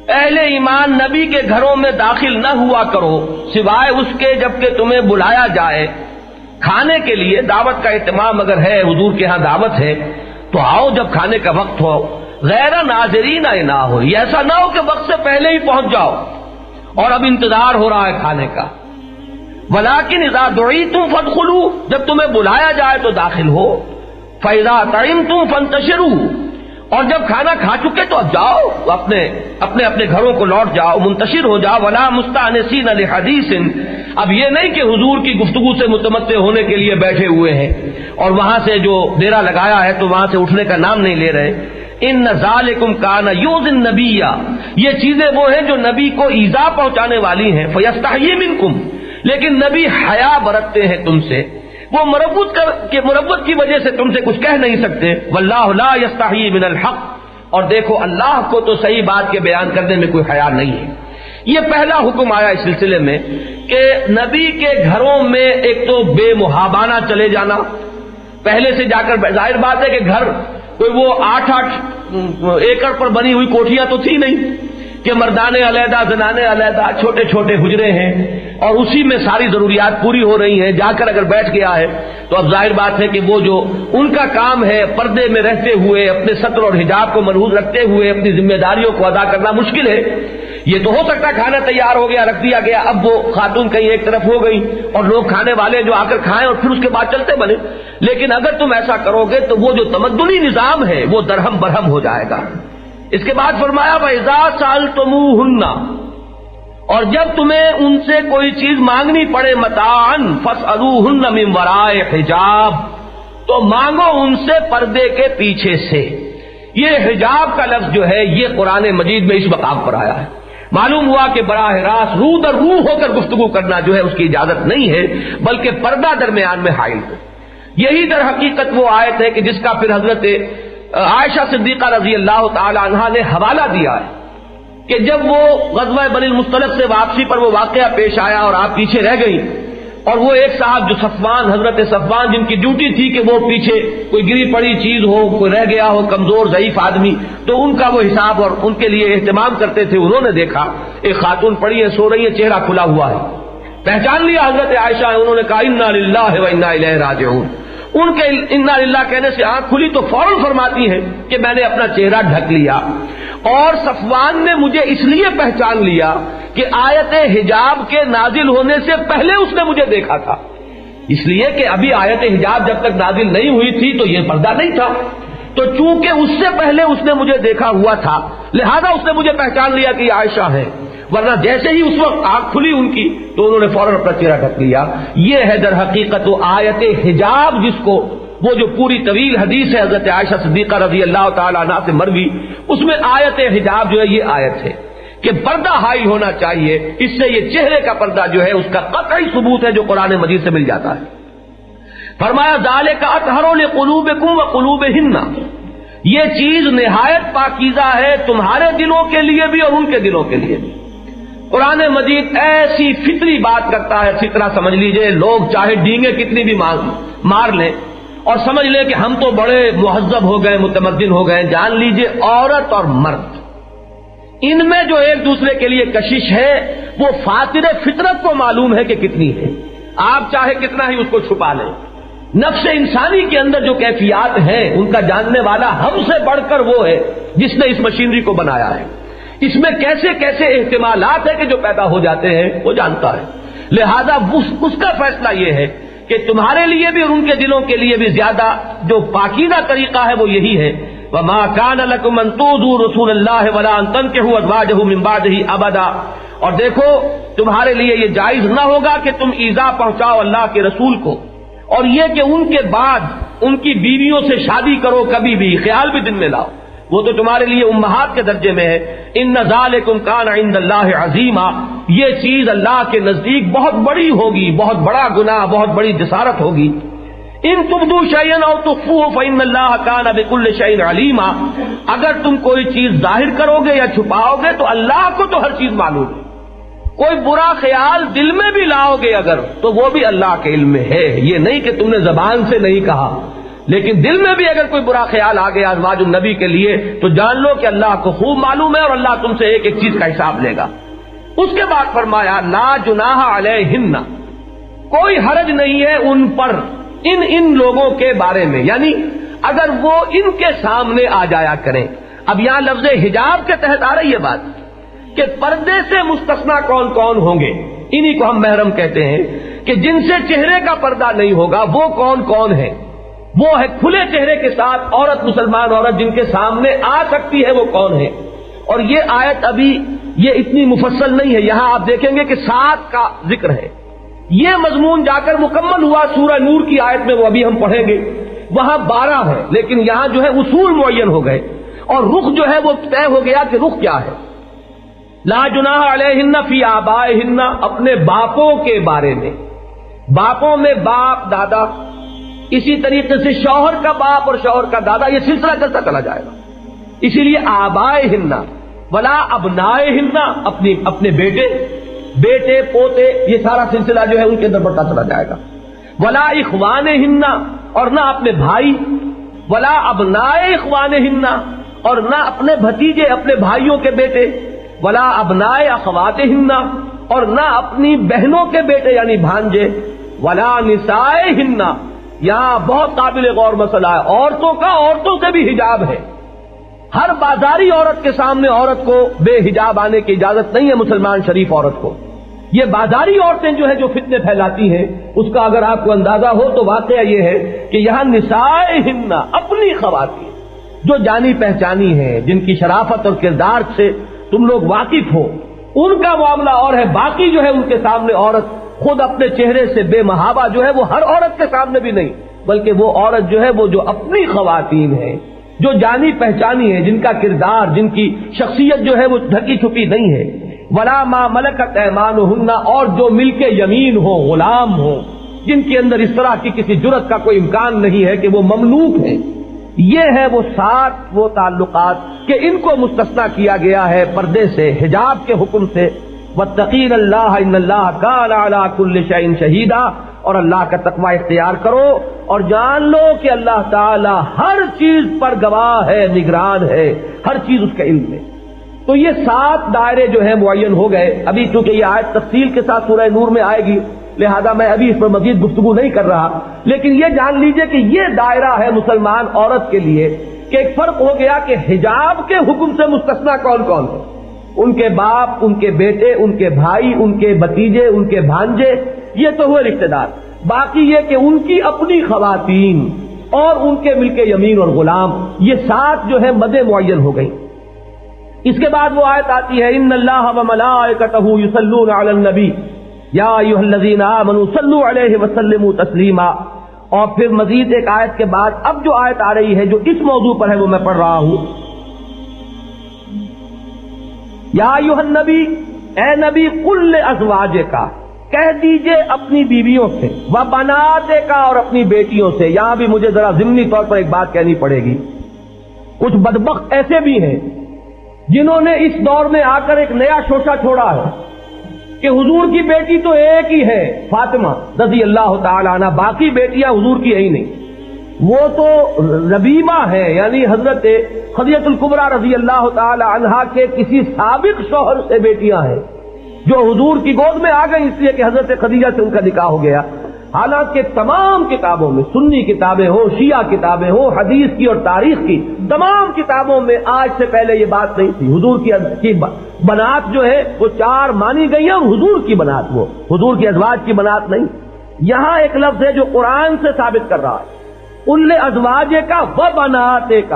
اہل ایمان نبی کے گھروں میں داخل نہ ہوا کرو سوائے اس کے جبکہ تمہیں بلایا جائے کھانے کے لیے۔ دعوت کا اہتمام اگر ہے، حضور کے ہاں دعوت ہے تو آؤ جب کھانے کا وقت ہو، غیر ناظرین اناہ ہو، یہ ایسا نہ ہو کہ وقت سے پہلے ہی پہنچ جاؤ اور اب انتظار ہو رہا ہے کھانے کا۔ ولیکن اذا دعیتم فادخلوا، جب تمہیں بلایا جائے تو داخل ہو۔ فاذا طعمتم فانتشروا، اور جب کھانا کھا چکے تو اب جاؤ اپنے گھروں کو لوٹ جاؤ، منتشر ہو جاؤ۔ ولا مستأنسین لحدیث، اب یہ نہیں کہ حضور کی گفتگو سے متمتع ہونے کے لیے بیٹھے ہوئے ہیں اور وہاں سے جو ڈیرا لگایا ہے تو وہاں سے اٹھنے کا نام نہیں لے رہے۔ ان ذالکم کان یؤذی النبی، یہ چیزیں وہ ہیں جو نبی کو ایذا پہنچانے والی ہیں۔ فیستحیی منکم، لیکن نبی حیا برتتے ہیں تم سے، وہ مربت کی وجہ سے تم سے کچھ کہہ نہیں سکتے۔ واللہ لا یستحیی من الحق، اور دیکھو اللہ کو تو صحیح بات کے بیان کرنے میں کوئی حیا نہیں ہے۔ یہ پہلا حکم آیا اس سلسلے میں کہ نبی کے گھروں میں ایک تو بے محابانہ چلے جانا، پہلے سے جا کر، ظاہر بات ہے کہ گھر کوئی وہ 8 ایکڑ پر بنی ہوئی کوٹھیاں تو تھی نہیں کہ مردانے علیحدہ زنانے علیحدہ، چھوٹے چھوٹے حجرے ہیں اور اسی میں ساری ضروریات پوری ہو رہی ہیں۔ جا کر اگر بیٹھ گیا ہے تو اب ظاہر بات ہے کہ وہ جو ان کا کام ہے پردے میں رہتے ہوئے اپنے ستر اور حجاب کو ملحوظ رکھتے ہوئے اپنی ذمہ داریوں کو ادا کرنا مشکل ہے۔ یہ تو ہو سکتا کھانا تیار ہو گیا رکھ دیا گیا، اب وہ خاتون کہیں ایک طرف ہو گئی اور لوگ کھانے والے جو آ کر کھائیں اور پھر اس کے بعد چلتے بنے۔ لیکن اگر تم ایسا کرو گے تو وہ جو تمدنی نظام ہے وہ درہم برہم ہو جائے گا۔ اس کے بعد فرمایا وَإِذَا سَأَلْتُمُوهُنَّ، اور جب تمہیں ان سے کوئی چیز مانگنی پڑے متاعًا فاسألوهن من وراء حجاب، تو مانگو ان سے پردے کے پیچھے سے۔ یہ حجاب کا لفظ جو ہے یہ قرآن مجید میں اس مقام پر آیا ہے۔ معلوم ہوا کہ براہ راست روح در روح ہو کر گفتگو کرنا جو ہے اس کی اجازت نہیں ہے، بلکہ پردہ درمیان میں حائل ہو۔ یہی در حقیقت وہ آیت ہے کہ جس کا پھر حضرت عائشہ صدیقہ رضی اللہ تعالی عنہا نے حوالہ دیا ہے کہ جب وہ غزوہ بنی المصطلق سے واپسی پر وہ واقعہ پیش آیا اور آپ پیچھے رہ گئی، اور وہ ایک صاحب جو صفوان، حضرت صفوان، جن کی ڈیوٹی تھی کہ وہ پیچھے کوئی گری پڑی چیز ہو، کوئی رہ گیا ہو، کمزور ضعیف آدمی، تو ان کا وہ حساب اور ان کے لیے اہتمام کرتے تھے۔ انہوں نے دیکھا ایک خاتون پڑی ہے، سو رہی ہے، چہرہ کھلا ہوا ہے، پہچان لیا حضرت عائشہ ہے۔ انہوں نے کہا انا للہ و انا الیہ راجعون۔ ان کے انا للہ کہنے سے آنکھ کھلی تو فوراً فرماتی ہیں کہ میں نے اپنا چہرہ ڈھک لیا، اور صفوان نے مجھے اس لیے پہچان لیا کہ آیت حجاب کے نازل ہونے سے پہلے اس نے مجھے دیکھا تھا، اس لیے کہ ابھی آیت حجاب جب تک نازل نہیں ہوئی تھی تو یہ پردہ نہیں تھا، تو چونکہ اس سے پہلے اس نے مجھے دیکھا ہوا تھا لہذا اس نے مجھے پہچان لیا کہ یہ عائشہ ہے، ورنہ جیسے ہی اس وقت آنکھ کھلی ان کی تو انہوں نے فوراً اپنا چہرہ ڈھک لیا۔ یہ ہے در حقیقت وہ آیت حجاب، جس کو وہ جو پوری طویل حدیث ہے حضرت عائشہ صدیقہ رضی اللہ تعالی عنہا سے مروی، اس میں آیت حجاب جو ہے یہ آیت ہے۔ کہ پردہ حائل ہونا چاہیے. اس سے یہ چہرے کا پردہ جو ہے اس کا قطعی ثبوت ہے جو قرآن مجید سے مل جاتا ہے. فرمایا ذالک اطہر لقلوبکم وقلوبہن، یہ چیز نہایت پاکیزہ ہے تمہارے دلوں کے لیے بھی اور ان کے دلوں کے لیے بھی. قرآن مجید ایسی فطری بات کرتا ہے، فطرہ سمجھ لیجئے. لوگ چاہے ڈینگیں کتنی بھی مار لیں اور سمجھ لیں کہ ہم تو بڑے مہذب ہو گئے، متمدن ہو گئے، جان لیجئے عورت اور مرد ان میں جو ایک دوسرے کے لیے کشش ہے وہ فاطر فطرت کو معلوم ہے کہ کتنی ہے. آپ چاہے کتنا ہی اس کو چھپا لیں، نفس انسانی کے اندر جو کیفیات ہیں ان کا جاننے والا ہم سے بڑھ کر وہ ہے جس نے اس مشینری کو بنایا ہے. اس میں کیسے کیسے احتمالات ہیں کہ جو پیدا ہو جاتے ہیں وہ جانتا ہے. لہذا اس کا فیصلہ یہ ہے کہ تمہارے لیے بھی اور ان کے دلوں کے لیے بھی زیادہ جو پاکیزہ طریقہ ہے وہ یہی ہے. وَمَا كَانَ لَكُمْ أَن تُؤْذُوا رَسُولَ اللَّهِ وَلَا أَن تَنكِحُوا أَزْوَاجَهُ مِن بَعْدِهِ أَبَدًا. اور دیکھو تمہارے لیے یہ جائز نہ ہوگا کہ تم ایذا پہنچاؤ اللہ کے رسول کو، اور یہ کہ ان کے بعد ان کی بیویوں سے شادی کرو کبھی بھی، خیال بھی دن میں لاؤ. وہ تو تمہارے لیے امہات کے درجے میں ہے. ان ذالکم کان عند اللہ عظیما، یہ چیز اللہ کے نزدیک بہت بڑی ہوگی، بہت بڑا گناہ، بہت بڑی جسارت ہوگی. ان تبدوا شیئا او تخفوه فان اللہ کان بكل شیء علیما، اگر تم کوئی چیز ظاہر کرو گے یا چھپاؤ گے تو اللہ کو تو ہر چیز معلوم ہے. کوئی برا خیال دل میں بھی لاؤ گے اگر تو وہ بھی اللہ کے علم میں ہے. یہ نہیں کہ تم نے زبان سے نہیں کہا، لیکن دل میں بھی اگر کوئی برا خیال آ گیا ازواج النبی کے لیے تو جان لو کہ اللہ کو خوب معلوم ہے اور اللہ تم سے ایک ایک چیز کا حساب لے گا. اس کے بعد فرمایا لا جناح علیہن، کوئی حرج نہیں ہے ان پر ان لوگوں کے بارے میں، یعنی اگر وہ ان کے سامنے آ جایا کریں. اب یہاں لفظ حجاب کے تحت آ رہی ہے بات کہ پردے سے مستثنا کون کون ہوں گے. انہی کو ہم محرم کہتے ہیں کہ جن سے چہرے کا پردہ نہیں ہوگا وہ کون کون ہے. وہ ہے کھلے چہرے کے ساتھ عورت، مسلمان عورت جن کے سامنے آ سکتی ہے وہ کون ہے. اور یہ آیت ابھی یہ اتنی مفصل نہیں ہے، یہاں آپ دیکھیں گے کہ 7 کا ذکر ہے. یہ مضمون جا کر مکمل ہوا سورہ نور کی آیت میں، وہ ابھی ہم پڑھیں گے، وہاں 12 ہے، لیکن یہاں جو ہے اصول معین ہو گئے اور رخ جو ہے وہ طے ہو گیا کہ رخ کیا ہے. لا جناح علیہن فی آبائہن، اپنے باپوں کے بارے میں. باپوں میں باپ دادا، اسی طریقے سے شوہر کا باپ اور شوہر کا دادا، یہ سلسلہ چلتا چلا جائے گا. اسی لیے آبائہن ولا ابنائہن، اپنے بیٹے پوتے، یہ سارا سلسلہ جو ہے ان کے اندر بڑھتا چلا جائے گا. ولا اخوانہن، اور نہ اپنے بھائی. ولا ابنائے اخوانہن، اور نہ اپنے بھتیجے، اپنے بھائیوں کے بیٹے. ولا ابنائے اخواتہن، اور نہ اپنی بہنوں کے بیٹے یعنی بھانجے. ولا نسائہن، یہاں بہت قابل غور مسئلہ ہے عورتوں کا. عورتوں سے بھی حجاب ہے. ہر بازاری عورت کے سامنے عورت کو بے حجاب آنے کی اجازت نہیں ہے مسلمان شریف عورت کو. یہ بازاری عورتیں جو ہے جو فتنے پھیلاتی ہیں اس کا اگر آپ کو اندازہ ہو تو واقعہ یہ ہے کہ یہاں نسائہن، اپنی خواتین جو جانی پہچانی ہیں، جن کی شرافت اور کردار سے تم لوگ واقف ہو، ان کا معاملہ اور ہے. باقی جو ہے ان کے سامنے عورت خود اپنے چہرے سے بے محابہ جو ہے وہ ہر عورت کے سامنے بھی نہیں، بلکہ وہ عورت جو ہے وہ جو اپنی خواتین ہیں، جو جانی پہچانی ہے، جن کا کردار، جن کی شخصیت جو ہے وہ ڈھکی چھپی نہیں ہے. ولا ما ملکت ایمانہن، اور جو ملک یمین ہو، غلام ہو، جن کے اندر اس طرح کی کسی جرت کا کوئی امکان نہیں ہے کہ وہ مملوک ہیں. یہ ہے وہ 7 وہ تعلقات کہ ان کو مستثنا کیا گیا ہے پردے سے، حجاب کے حکم سے. واتقین اللہ ان اللہ کان علی کل شیء شہیدا، اور اللہ کا تقوی اختیار کرو اور جان لو کہ اللہ تعالی ہر چیز پر گواہ ہے، نگران ہے، ہر چیز اس کے علم میں. تو یہ 7 دائرے جو ہیں معین ہو گئے. ابھی چونکہ یہ آیت تفصیل کے ساتھ سورہ نور میں آئے گی لہذا میں ابھی اس پر مزید گفتگو نہیں کر رہا، لیکن یہ جان لیجئے کہ یہ دائرہ ہے مسلمان عورت کے لیے کہ ایک فرق ہو گیا کہ حجاب کے حکم سے مستثنا کون کون ہے. ان کے باپ، ان کے بیٹے، ان کے بھائی، ان کے بھتیجے، ان کے بھانجے، یہ تو ہوئے رشتے دار. باقی یہ کہ ان کی اپنی خواتین اور ان کے ملک یمین اور غلام، یہ 7 جو ہے مدیں معین ہو گئی. اس کے بعد وہ آیت آتی ہے ان اللہ وملائکتہ یصلون علی النبی یا ایھا الذین آمنوا صلوا علیہ وسلموا تسلیما. اور پھر مزید ایک آیت کے بعد اب جو آیت آ رہی ہے جو اس موضوع پر ہے وہ میں پڑھ رہا ہوں. یا ایھا النبی، اے نبی، قل لازواجک، کہہ دیجئے اپنی بیویوں سے، و بناتک، اور اپنی بیٹیوں سے۔ یہاں بھی مجھے ذرا ضمنی طور پر ایک بات کہنی پڑے گی۔ کچھ بدبخت ایسے بھی ہیں جنہوں نے اس دور میں آ کر ایک نیا شوشہ چھوڑا ہے کہ حضور کی بیٹی تو ایک ہی ہے، فاطمہ رضی اللہ تعالی عنہ، باقی بیٹیاں حضور کی ہے ہی نہیں۔ وہ تو ربیبہ ہے، یعنی حضرت خدیجہ الکبریٰ رضی اللہ تعالی عنہا کے کسی سابق شوہر سے بیٹیاں ہیں جو حضور کی گود میں آ گئی، اس لیے کہ حضرت خدیجہ سے ان کا نکاح ہو گیا۔ حالانکہ تمام کتابوں میں، سنی کتابیں ہوں، شیعہ کتابیں ہوں، حدیث کی اور تاریخ کی تمام کتابوں میں آج سے پہلے یہ بات نہیں تھی۔ حضور کی بنات جو ہے وہ 4 مانی گئی ہیں، اور حضور کی بنات، وہ حضور کی ازواج کی بنات نہیں۔ یہاں ایک لفظ ہے جو قرآن سے ثابت کر رہا ہے، قل ازواجک و بناتک،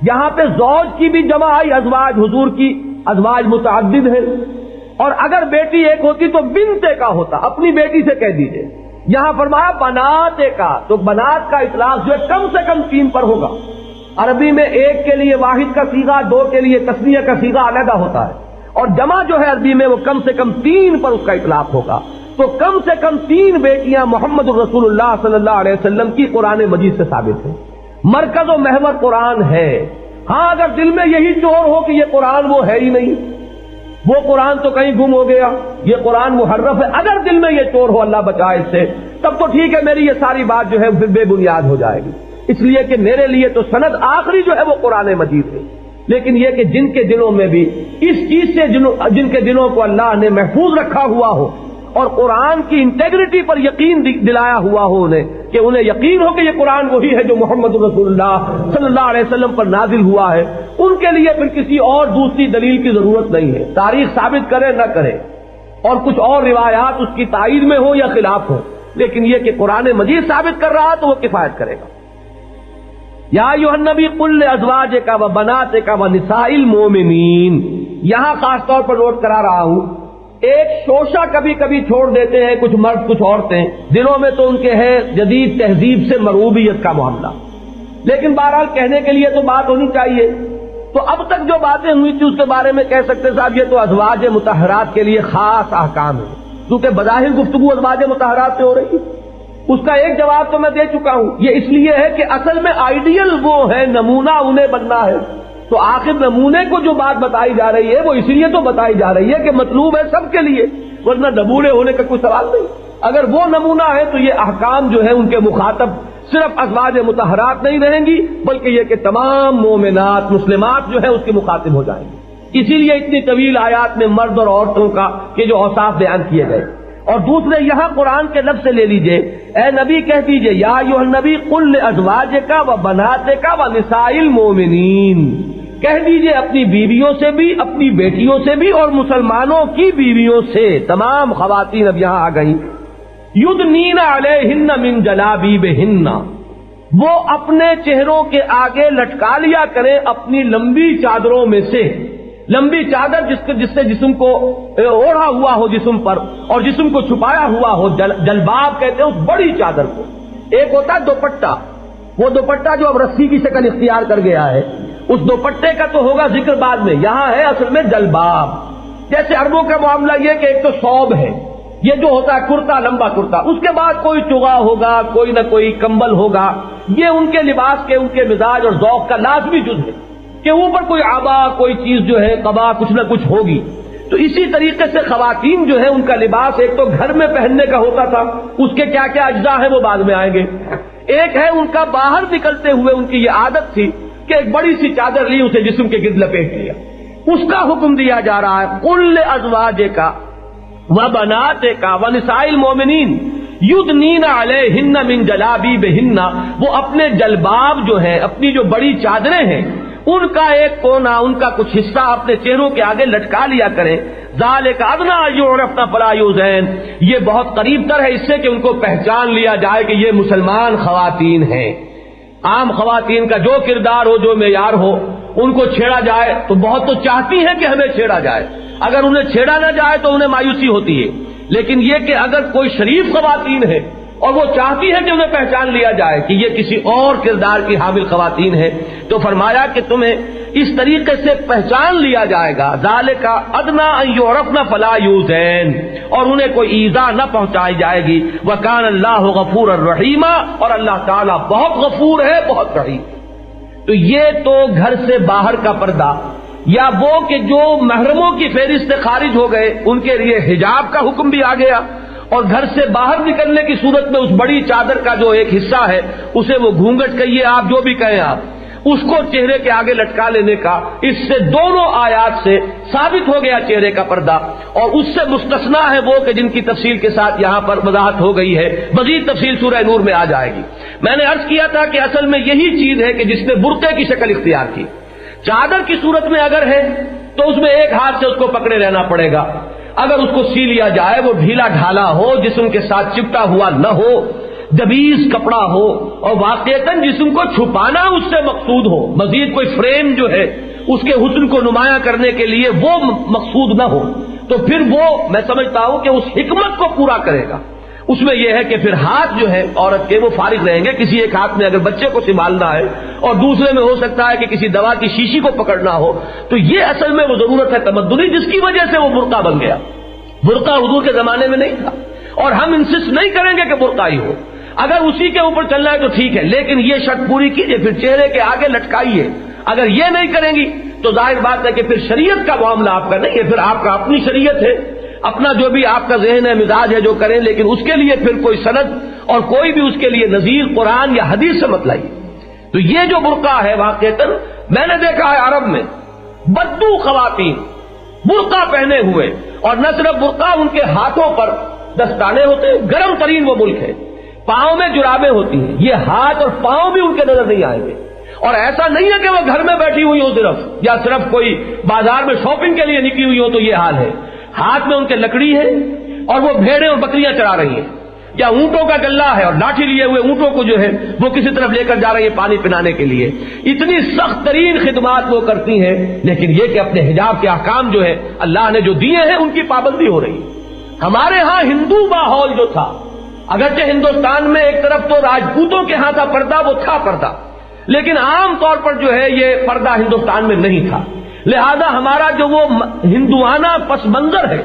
یہاں پہ زوج کی بھی جمع آئی، ازواج، حضور کی ازواج متعدد ہے، اور اگر بیٹی ایک ہوتی تو بنتے کا ہوتا، اپنی بیٹی سے کہہ دیجئے۔ یہاں فرمایا بناتے کا، تو بنات کا اطلاق جو ہے کم سے کم 3 پر ہوگا۔ عربی میں ایک کے لیے واحد کا صیغہ، 2 کے لیے تثنیہ کا صیغہ علیحدہ ہوتا ہے، اور جمع جو ہے عربی میں وہ کم سے کم 3 پر اس کا اطلاق ہوگا۔ تو کم سے کم 3 بیٹیاں محمد الرسول اللہ صلی اللہ علیہ وسلم کی قرآن مجید سے ثابت ہیں۔ مرکز و محور قرآن ہے۔ ہاں اگر دل میں یہی چور ہو کہ یہ قرآن وہ ہے ہی نہیں، وہ قرآن تو کہیں گم ہو گیا، یہ قرآن محرف ہے، اگر دل میں یہ چور ہو، اللہ بچائے اس سے، تب تو ٹھیک ہے، میری یہ ساری بات جو ہے پھر بے بنیاد ہو جائے گی، اس لیے کہ میرے لیے تو سند آخری جو ہے وہ قرآن مجید ہے۔ لیکن یہ کہ جن کے دلوں میں بھی اس چیز سے جن کے دلوں کو اللہ نے محفوظ رکھا ہوا ہو اور قرآن کی انٹیگریٹی پر یقین دلایا ہوا ہو انہیں یقین ہو کہ یہ قرآن وہی ہے جو محمد رسول اللہ صلی اللہ علیہ وسلم پر نازل ہوا ہے، ان کے لیے پھر کسی اور دوسری دلیل کی ضرورت نہیں ہے، تاریخ ثابت کرے نہ کرے اور کچھ اور روایات اس کی تائید میں ہو یا خلاف ہو، لیکن یہ کہ قرآن مجید ثابت کر رہا تو وہ کفایت کرے گا۔ یا ایھا النبی قل لازواجک و بناتک و نساء المؤمنین، یہاں خاص طور پر نوٹ کرا رہا ہوں، ایک شوشہ کبھی کبھی چھوڑ دیتے ہیں کچھ مرد کچھ عورتیں، دلوں میں تو ان کے ہے جدید تہذیب سے مرغوبیت کا معاملہ، لیکن بہرحال کہنے کے لیے تو بات ہونی چاہیے۔ تو اب تک جو باتیں ہوئی تھی اس کے بارے میں کہہ سکتے صاحب یہ تو ازواج مطہرات کے لیے خاص احکام ہے، کیونکہ بظاہر گفتگو ازواج مطہرات سے ہو رہی ہے۔ اس کا ایک جواب تو میں دے چکا ہوں، یہ اس لیے ہے کہ اصل میں آئیڈیل وہ ہے، نمونہ انہیں بننا ہے، تو آخر نمونے کو جو بات بتائی جا رہی ہے وہ اس لیے تو بتائی جا رہی ہے کہ مطلوب ہے سب کے لیے، ورنہ نمونے ہونے کا کوئی سوال نہیں۔ اگر وہ نمونہ ہے تو یہ احکام جو ہے ان کے مخاطب صرف ازواج مطہرات نہیں رہیں گی، بلکہ یہ کہ تمام مومنات مسلمات جو ہے اس کے مخاطب ہو جائیں گی۔ اسی لیے اتنی طویل آیات میں مرد اور عورتوں کا کہ جو اوصاف بیان کیے گئے۔ اور دوسرے یہاں قرآن کے لفظ سے لے لیجئے، اے نبی کہہ دیجئے یا ایھا النبی قل لازواجک و بناتک و نساء المؤمنین، کہہ دیجئے اپنی بیویوں سے بھی، اپنی بیٹیوں سے بھی، اور مسلمانوں کی بیویوں سے، تمام خواتین اب یہاں آ گئیں، یدنین علیہن من جلابیبہن، وہ اپنے چہروں کے آگے لٹکا لیا کریں اپنی لمبی چادروں میں سے، لمبی چادر جس سے جسم کو اوڑھا ہوا ہو جسم پر اور جسم کو چھپایا ہوا ہو، جلباب کہتے ہیں اس بڑی چادر کو۔ ایک ہوتا ہے دوپٹہ، وہ دوپٹہ جو اب رسی کی شکل اختیار کر گیا ہے، اس دوپٹے کا تو ہوگا ذکر بعد میں، یہاں ہے اصل میں جلباب۔ جیسے عربوں کا معاملہ یہ کہ ایک تو ثوب ہے، یہ جو ہوتا ہے کرتا، لمبا کرتا، اس کے بعد کوئی چغا ہوگا، کوئی نہ کوئی کمبل ہوگا، یہ ان کے لباس کے، ان کے مزاج اور ذوق کا لازمی جز ہے کہ اوپر کوئی آبا، کوئی چیز جو ہے قبا کچھ نہ کچھ ہوگی۔ تو اسی طریقے سے خواتین جو ہے ان کا لباس ایک تو گھر میں پہننے کا ہوتا تھا، اس کے کیا کیا اجزاء ہیں وہ بعد میں آئیں گے، ایک ہے ان کا باہر نکلتے ہوئے ان کی یہ عادت تھی کہ ایک بڑی سی چادر لی، اسے جسم کے گرد لپیٹ لیا، اس کا حکم دیا جا رہا ہے قل ازواجک و بناتک و نساء المؤمنین یدنین علیہن من جلابیبہن، وہ اپنے جلباب جو ہے، اپنی جو بڑی چادریں ہیں، ان کا ایک کونا، ان کا کچھ حصہ اپنے چہروں کے آگے لٹکا لیا کریں، ذالک ادنی ان یعرفن فلا یؤذین، یہ بہت قریب تر ہے اس سے کہ ان کو پہچان لیا جائے کہ یہ مسلمان خواتین ہیں۔ عام خواتین کا جو کردار ہو، جو معیار ہو، ان کو چھیڑا جائے تو بہت تو چاہتی ہیں کہ ہمیں چھیڑا جائے، اگر انہیں چھیڑا نہ جائے تو انہیں مایوسی ہوتی ہے، لیکن یہ کہ اگر کوئی شریف خواتین ہے اور وہ چاہتی ہے کہ انہیں پہچان لیا جائے کہ یہ کسی اور کردار کی حامل خواتین ہیں، تو فرمایا کہ تمہیں اس طریقے سے پہچان لیا جائے گا. ذالک ادنیٰ ان یعرفن فلا یؤذین، اور انہیں کوئی ایذا نہ پہنچائی جائے گی. وکان اللہ غفورا رحیما، اور اللہ تعالیٰ بہت غفور ہے، بہت رحیم. تو یہ تو گھر سے باہر کا پردہ، یا وہ کہ جو محرموں کی فہرست سے خارج ہو گئے ان کے لیے حجاب کا حکم بھی آ گیا، اور گھر سے باہر نکلنے کی صورت میں اس بڑی چادر کا جو ایک حصہ ہے اسے وہ گھونگھٹ کہیے آپ، جو بھی کہیں آپ، اس کو چہرے کے آگے لٹکا لینے کا، اس سے دونوں آیات سے ثابت ہو گیا چہرے کا پردہ. اور اس سے مستثنا ہے وہ کہ جن کی تفصیل کے ساتھ یہاں پر وضاحت ہو گئی ہے، مزید تفصیل سورہ نور میں آ جائے گی. میں نے عرض کیا تھا کہ اصل میں یہی چیز ہے کہ جس نے برقعے کی شکل اختیار کی. چادر کی صورت میں اگر ہے تو اس میں ایک ہاتھ سے اس کو پکڑے رہنا پڑے گا. اگر اس کو سی لیا جائے، وہ ڈھیلا ڈھالا ہو، جسم کے ساتھ چپٹا ہوا نہ ہو، دبیز کپڑا ہو، اور واقعتاً جسم کو چھپانا اس سے مقصود ہو، مزید کوئی فریم جو ہے اس کے حسن کو نمایاں کرنے کے لیے وہ مقصود نہ ہو، تو پھر وہ میں سمجھتا ہوں کہ اس حکمت کو پورا کرے گا. اس میں یہ ہے کہ پھر ہاتھ جو ہے عورت کے وہ فارغ رہیں گے. کسی ایک ہاتھ میں اگر بچے کو سنبھالنا ہے اور دوسرے میں ہو سکتا ہے کہ کسی دوا کی شیشی کو پکڑنا ہو، تو یہ اصل میں وہ ضرورت ہے تمدنی جس کی وجہ سے وہ برقع بن گیا. برقع حضور کے زمانے میں نہیں تھا، اور ہم انسسٹ نہیں کریں گے کہ برقع ہی ہو. اگر اسی کے اوپر چلنا ہے تو ٹھیک ہے، لیکن یہ شرط پوری کیجیے، پھر چہرے کے آگے لٹکائیے. اگر یہ نہیں کریں گی تو ظاہر بات ہے کہ پھر شریعت کا معاملہ آپ کا نہیں ہے، پھر آپ کا اپنی شریعت ہے، اپنا جو بھی آپ کا ذہن ہے، مزاج ہے، جو کریں، لیکن اس کے لیے پھر کوئی سند اور کوئی بھی اس کے لیے نظیر قرآن یا حدیث سے مت لائیے. تو یہ جو برقع ہے واقعتاً میں نے دیکھا ہے عرب میں بدو خواتین برقع پہنے ہوئے، اور نہ صرف برقع، ان کے ہاتھوں پر دستانے ہوتے ہیں. گرم ترین وہ ملک ہے، پاؤں میں جرابیں ہوتی ہیں، یہ ہاتھ اور پاؤں بھی ان کے نظر نہیں آئیں گے. اور ایسا نہیں ہے کہ وہ گھر میں بیٹھی ہوئی ہو صرف، یا صرف کوئی بازار میں شاپنگ کے لیے نکلی ہوئی ہو تو یہ حال ہے. ہاتھ میں ان کے لکڑی ہے، اور وہ بھیڑیں اور بکریاں چرا رہی ہیں، یا اونٹوں کا گلہ ہے اور لاٹھی لیے ہوئے اونٹوں کو جو ہے وہ کسی طرف لے کر جا رہی ہے پانی پلانے کے لیے. اتنی سخت ترین خدمات وہ کرتی ہیں، لیکن یہ کہ اپنے حجاب کے احکام جو ہے اللہ نے جو دیے ہیں ان کی پابندی ہو رہی ہے. ہمارے ہاں ہندو ماحول جو تھا، اگرچہ ہندوستان میں ایک طرف تو راجپوتوں کے ہاں تھا پردہ، وہ تھا پردہ، لیکن عام طور پر جو ہے یہ پردہ ہندوستان میں نہیں تھا. لہذا ہمارا جو وہ ہندوانہ پس منظر ہے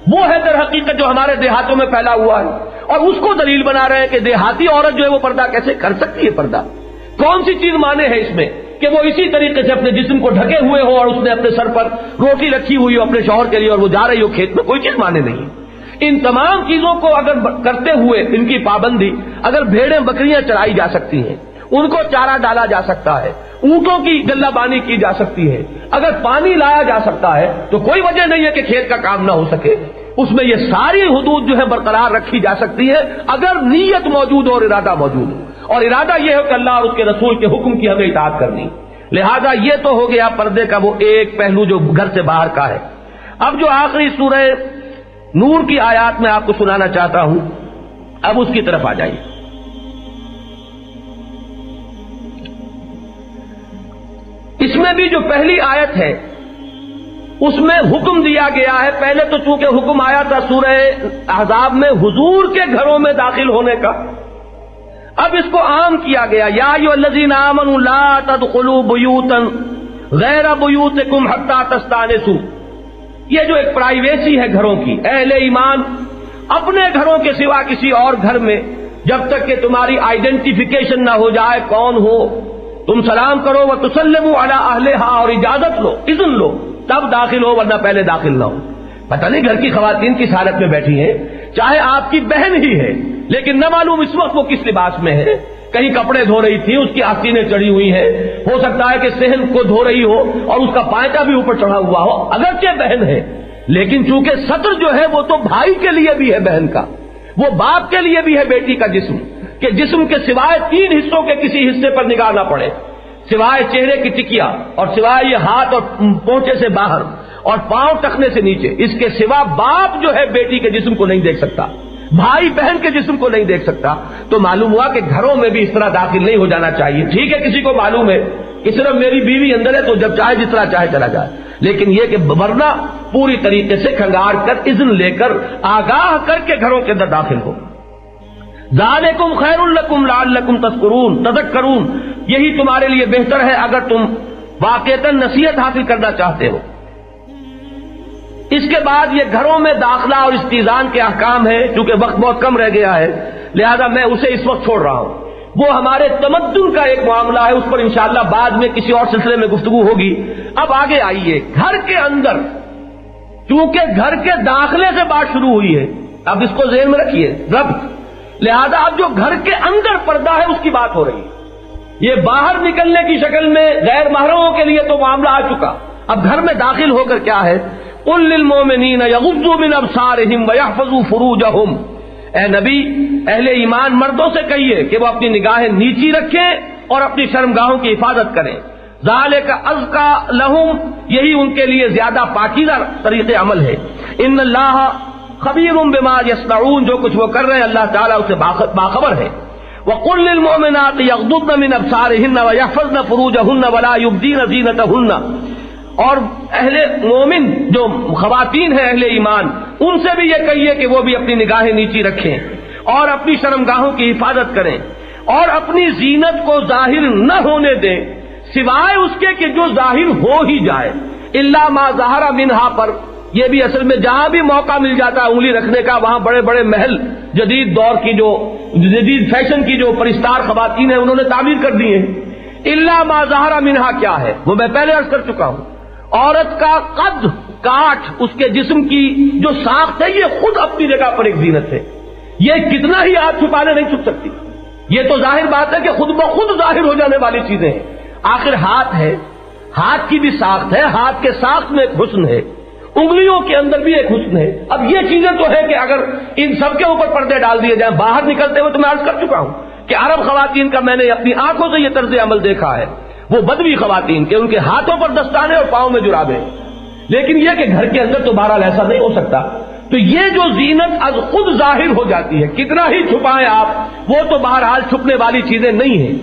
وہ ہے در حقیقت جو ہمارے دیہاتوں میں پھیلا ہوا ہے، اور اس کو دلیل بنا رہے ہیں کہ دیہاتی عورت جو ہے وہ پردہ کیسے کر سکتی ہے. پردہ کون سی چیز مانے ہے اس میں کہ وہ اسی طریقے سے اپنے جسم کو ڈھکے ہوئے ہو، اور اس نے اپنے سر پر روٹی رکھی ہوئی ہو اپنے شوہر کے لیے، اور وہ جا رہی ہو کھیت میں، کوئی چیز مانے نہیں. ان تمام چیزوں کو اگر کرتے ہوئے ان کی پابندی، اگر بھیڑیں بکریاں چرائی جا سکتی ہیں، ان کو چارہ ڈالا جا سکتا ہے، اونٹوں کی گلہ بانی کی جا سکتی ہے، اگر پانی لایا جا سکتا ہے، تو کوئی وجہ نہیں ہے کہ کھیت کا کام نہ ہو سکے. اس میں یہ ساری حدود جو ہے برقرار رکھی جا سکتی ہے اگر نیت موجود ہو اور ارادہ موجود ہو. اور ارادہ یہ ہو کہ اللہ اور اس کے رسول کے حکم کی ہمیں اطاعت کرنی. لہذا یہ تو ہو گیا پردے کا وہ ایک پہلو جو گھر سے باہر کا ہے. اب جو آخری سورہ نور کی آیات میں آپ کو سنانا چاہتا ہوں، اب اس کی طرف آ جائیے. اس میں بھی جو پہلی آیت ہے اس میں حکم دیا گیا ہے. پہلے تو چونکہ حکم آیا تھا سورہ احزاب میں حضور کے گھروں میں داخل ہونے کا، اب اس کو عام کیا گیا. یا ایھا الذین آمنوا لا تدخلوا بیوتا غیر بیوتکم حتی تستأنسوا. یہ جو ایک پرائیویسی ہے گھروں کی، اہل ایمان اپنے گھروں کے سوا کسی اور گھر میں جب تک کہ تمہاری آئیڈینٹیفیکیشن نہ ہو جائے کون ہو، تم سلام کرو وتسلموا علی اہلھا، اور اجازت لو، اذن لو، تب داخل ہو، ورنہ پہلے داخل نہ ہو. پتہ نہیں گھر کی خواتین کس حالت میں بیٹھی ہیں، چاہے آپ کی بہن ہی ہے، لیکن نہ معلوم اس وقت وہ کس لباس میں ہے. کہیں کپڑے دھو رہی تھی، اس کی آستینیں چڑھی ہوئی ہیں، ہو سکتا ہے کہ صحن کو دھو رہی ہو اور اس کا پائچہ بھی اوپر چڑھا ہوا ہو، اگرچہ بہن ہے، لیکن چونکہ سطر جو ہے وہ تو بھائی کے لیے بھی ہے بہن کا، وہ باپ کے لیے بھی ہے بیٹی کا جسم، کہ جسم کے سوائے 3 حصوں کے کسی حصے پر نگاہ نہ پڑے، سوائے چہرے کی ٹکیا اور سوائے یہ ہاتھ اور پونچے سے باہر اور پاؤں ٹخنے سے نیچے، اس کے سوا باپ جو ہے بیٹی کے جسم کو نہیں دیکھ سکتا، بھائی بہن کے جسم کو نہیں دیکھ سکتا. تو معلوم ہوا کہ گھروں میں بھی اس طرح داخل نہیں ہو جانا چاہیے. ٹھیک ہے کسی کو معلوم ہے کہ صرف میری بیوی اندر ہے تو جب چاہے جس طرح چاہے چلا جائے، لیکن یہ کہ ورنہ پوری طریقے سے کھنگار کر اذن لے کر آگاہ کر کے گھروں کے اندر داخل ہو. ذالکم خیر لکم لعلکم تذکرون، یہی تمہارے لیے بہتر ہے اگر تم واقعتاً نصیحت حاصل کرنا چاہتے ہو۔ اس کے بعد یہ گھروں میں داخلہ اور استئذان کے احکام ہے، چونکہ وقت بہت کم رہ گیا ہے لہذا میں اسے اس وقت چھوڑ رہا ہوں۔ وہ ہمارے تمدن کا ایک معاملہ ہے، اس پر انشاءاللہ بعد میں کسی اور سلسلے میں گفتگو ہوگی۔ اب آگے آئیے، گھر کے اندر، چونکہ گھر کے داخلے سے بات شروع ہوئی ہے، اب اس کو ذہن میں رکھیے ربط، لہذا اب جو گھر کے اندر پردہ ہے اس کی بات ہو رہی ہے۔ یہ باہر نکلنے کی شکل میں غیر محرموں کے لیے تو معاملہ آ چکا، اب گھر میں داخل ہو کر کیا ہے؟ قل للمؤمنین یغضوا من ابصارہم ویحفظوا فروجہم، اے نبی اہل ایمان مردوں سے کہیے کہ وہ اپنی نگاہیں نیچی رکھیں اور اپنی شرمگاہوں کی حفاظت کریں، ذالک ازکا لہم، یہی ان کے لیے زیادہ پاکیزہ طریق عمل ہے۔ ان اللہ خبیر بما یصنعون، جو کچھ وہ کر رہے ہیں اللہ تعالیٰ اسے باخبر ہے۔ وقل للمؤمنات یغضضن من ابصارہن ویحفظن فروجہن ولا یبدین زینتہن، اور اہل مومن جو خواتین ہیں اہل ایمان ان سے بھی یہ کہیے کہ وہ بھی اپنی نگاہیں نیچی رکھیں اور اپنی شرمگاہوں کی حفاظت کریں اور اپنی زینت کو ظاہر نہ ہونے دیں سوائے اس کے کہ جو ظاہر ہو ہی جائے، الا ما ظہر منہا، پر یہ بھی اصل میں جہاں بھی موقع مل جاتا ہے انگلی رکھنے کا وہاں بڑے بڑے محل جدید دور کی جو جدید فیشن کی جو پرستار خواتین ہیں انہوں نے تعمیر کر دی ہیں۔ الا ما ظہر منہا کیا ہے وہ میں پہلے عرض کر چکا ہوں، عورت کا قد کاٹ، اس کے جسم کی جو ساخت ہے یہ خود اپنی جگہ پر ایک زینت ہے، یہ کتنا ہی ہاتھ چھپانے نہیں چھپ سکتی، یہ تو ظاہر بات ہے کہ خود بخود ظاہر ہو جانے والی چیزیں ہیں۔ آخر ہاتھ ہے، ہاتھ کی بھی ساخت ہے، ہاتھ کے ساخت میں ایک حسن ہے، انگلیوں کے اندر بھی ایک حسن ہے۔ اب یہ چیزیں تو ہے کہ اگر ان سب کے اوپر پردے ڈال دیے جائیں باہر نکلتے ہوئے، تو میں عرض کر چکا ہوں کہ عرب خواتین کا میں نے اپنی آنکھوں سے یہ طرز عمل دیکھا ہے، وہ بدوی خواتین کے ان کے ہاتھوں پر دستانے اور پاؤں میں جرابیں، لیکن یہ کہ گھر کے اندر تو بہرحال ایسا نہیں ہو سکتا۔ تو یہ جو زینت از خود ظاہر ہو جاتی ہے، کتنا ہی چھپائیں آپ، وہ تو بہرحال چھپنے والی چیزیں نہیں ہیں۔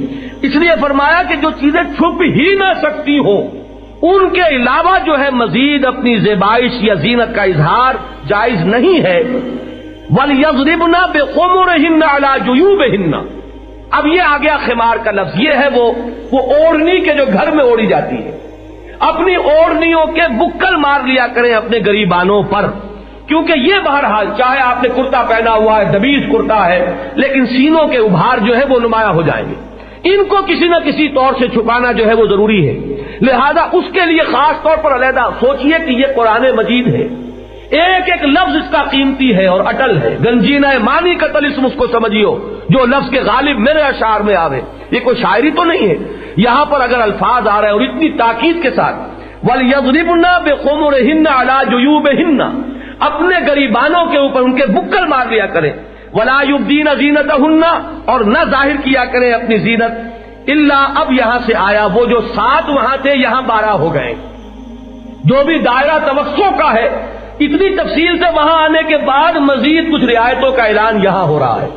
اس لیے فرمایا کہ جو چیزیں چھپ ہی نہ سکتی ہوں ان کے علاوہ جو ہے مزید اپنی زیبائش یا زینت کا اظہار جائز نہیں ہے۔ وَلْيَضْرِبْنَ بِخُمُرِهِنَّ عَلَى جُيُوبِهِنَّ، اب یہ آ گیا خمار کا لفظ، یہ ہے وہ اوڑھنی کے جو گھر میں اوڑھی جاتی ہے، اپنی اوڑھنیوں کے بکل مار لیا کریں اپنے گریبانوں پر، کیونکہ یہ بہرحال چاہے آپ نے کرتا پہنا ہوا ہے، دبیج کرتا ہے، لیکن سینوں کے ابھار جو ہے وہ نمایاں ہو جائیں گے، ان کو کسی نہ کسی طور سے چھپانا جو ہے وہ ضروری ہے، لہذا اس کے لیے خاص طور پر علیحدہ سوچئے کہ یہ قرآن مجید ہے، ایک ایک لفظ اس کا قیمتی ہے اور اٹل ہے، گنجینہ مانی کا طلسم اس کو سمجھیو جو لفظ کے غالب میرے اشعار میں آوے، یہ کوئی شاعری تو نہیں ہے، یہاں پر اگر الفاظ آ رہے ہیں اور اتنی تاکید کے ساتھ وَلْيَضْرِبْنَ بِخُمُرِهِنَّ عَلَى جُيُوبِهِنَّ، اپنے گریبانوں کے اوپر ان کے بکل مار لیا کریں، وَلَا يُبْدِينَ زِينَتَهُنَّ، اور نہ ظاہر کیا کریں اپنی زینت، الا، اب یہاں سے آیا وہ جو 7 وہاں تھے یہاں 12 ہو گئے، جو بھی دائرہ توسع کا ہے اتنی تفصیل سے وہاں آنے کے بعد مزید کچھ رعایتوں کا اعلان یہاں ہو رہا ہے،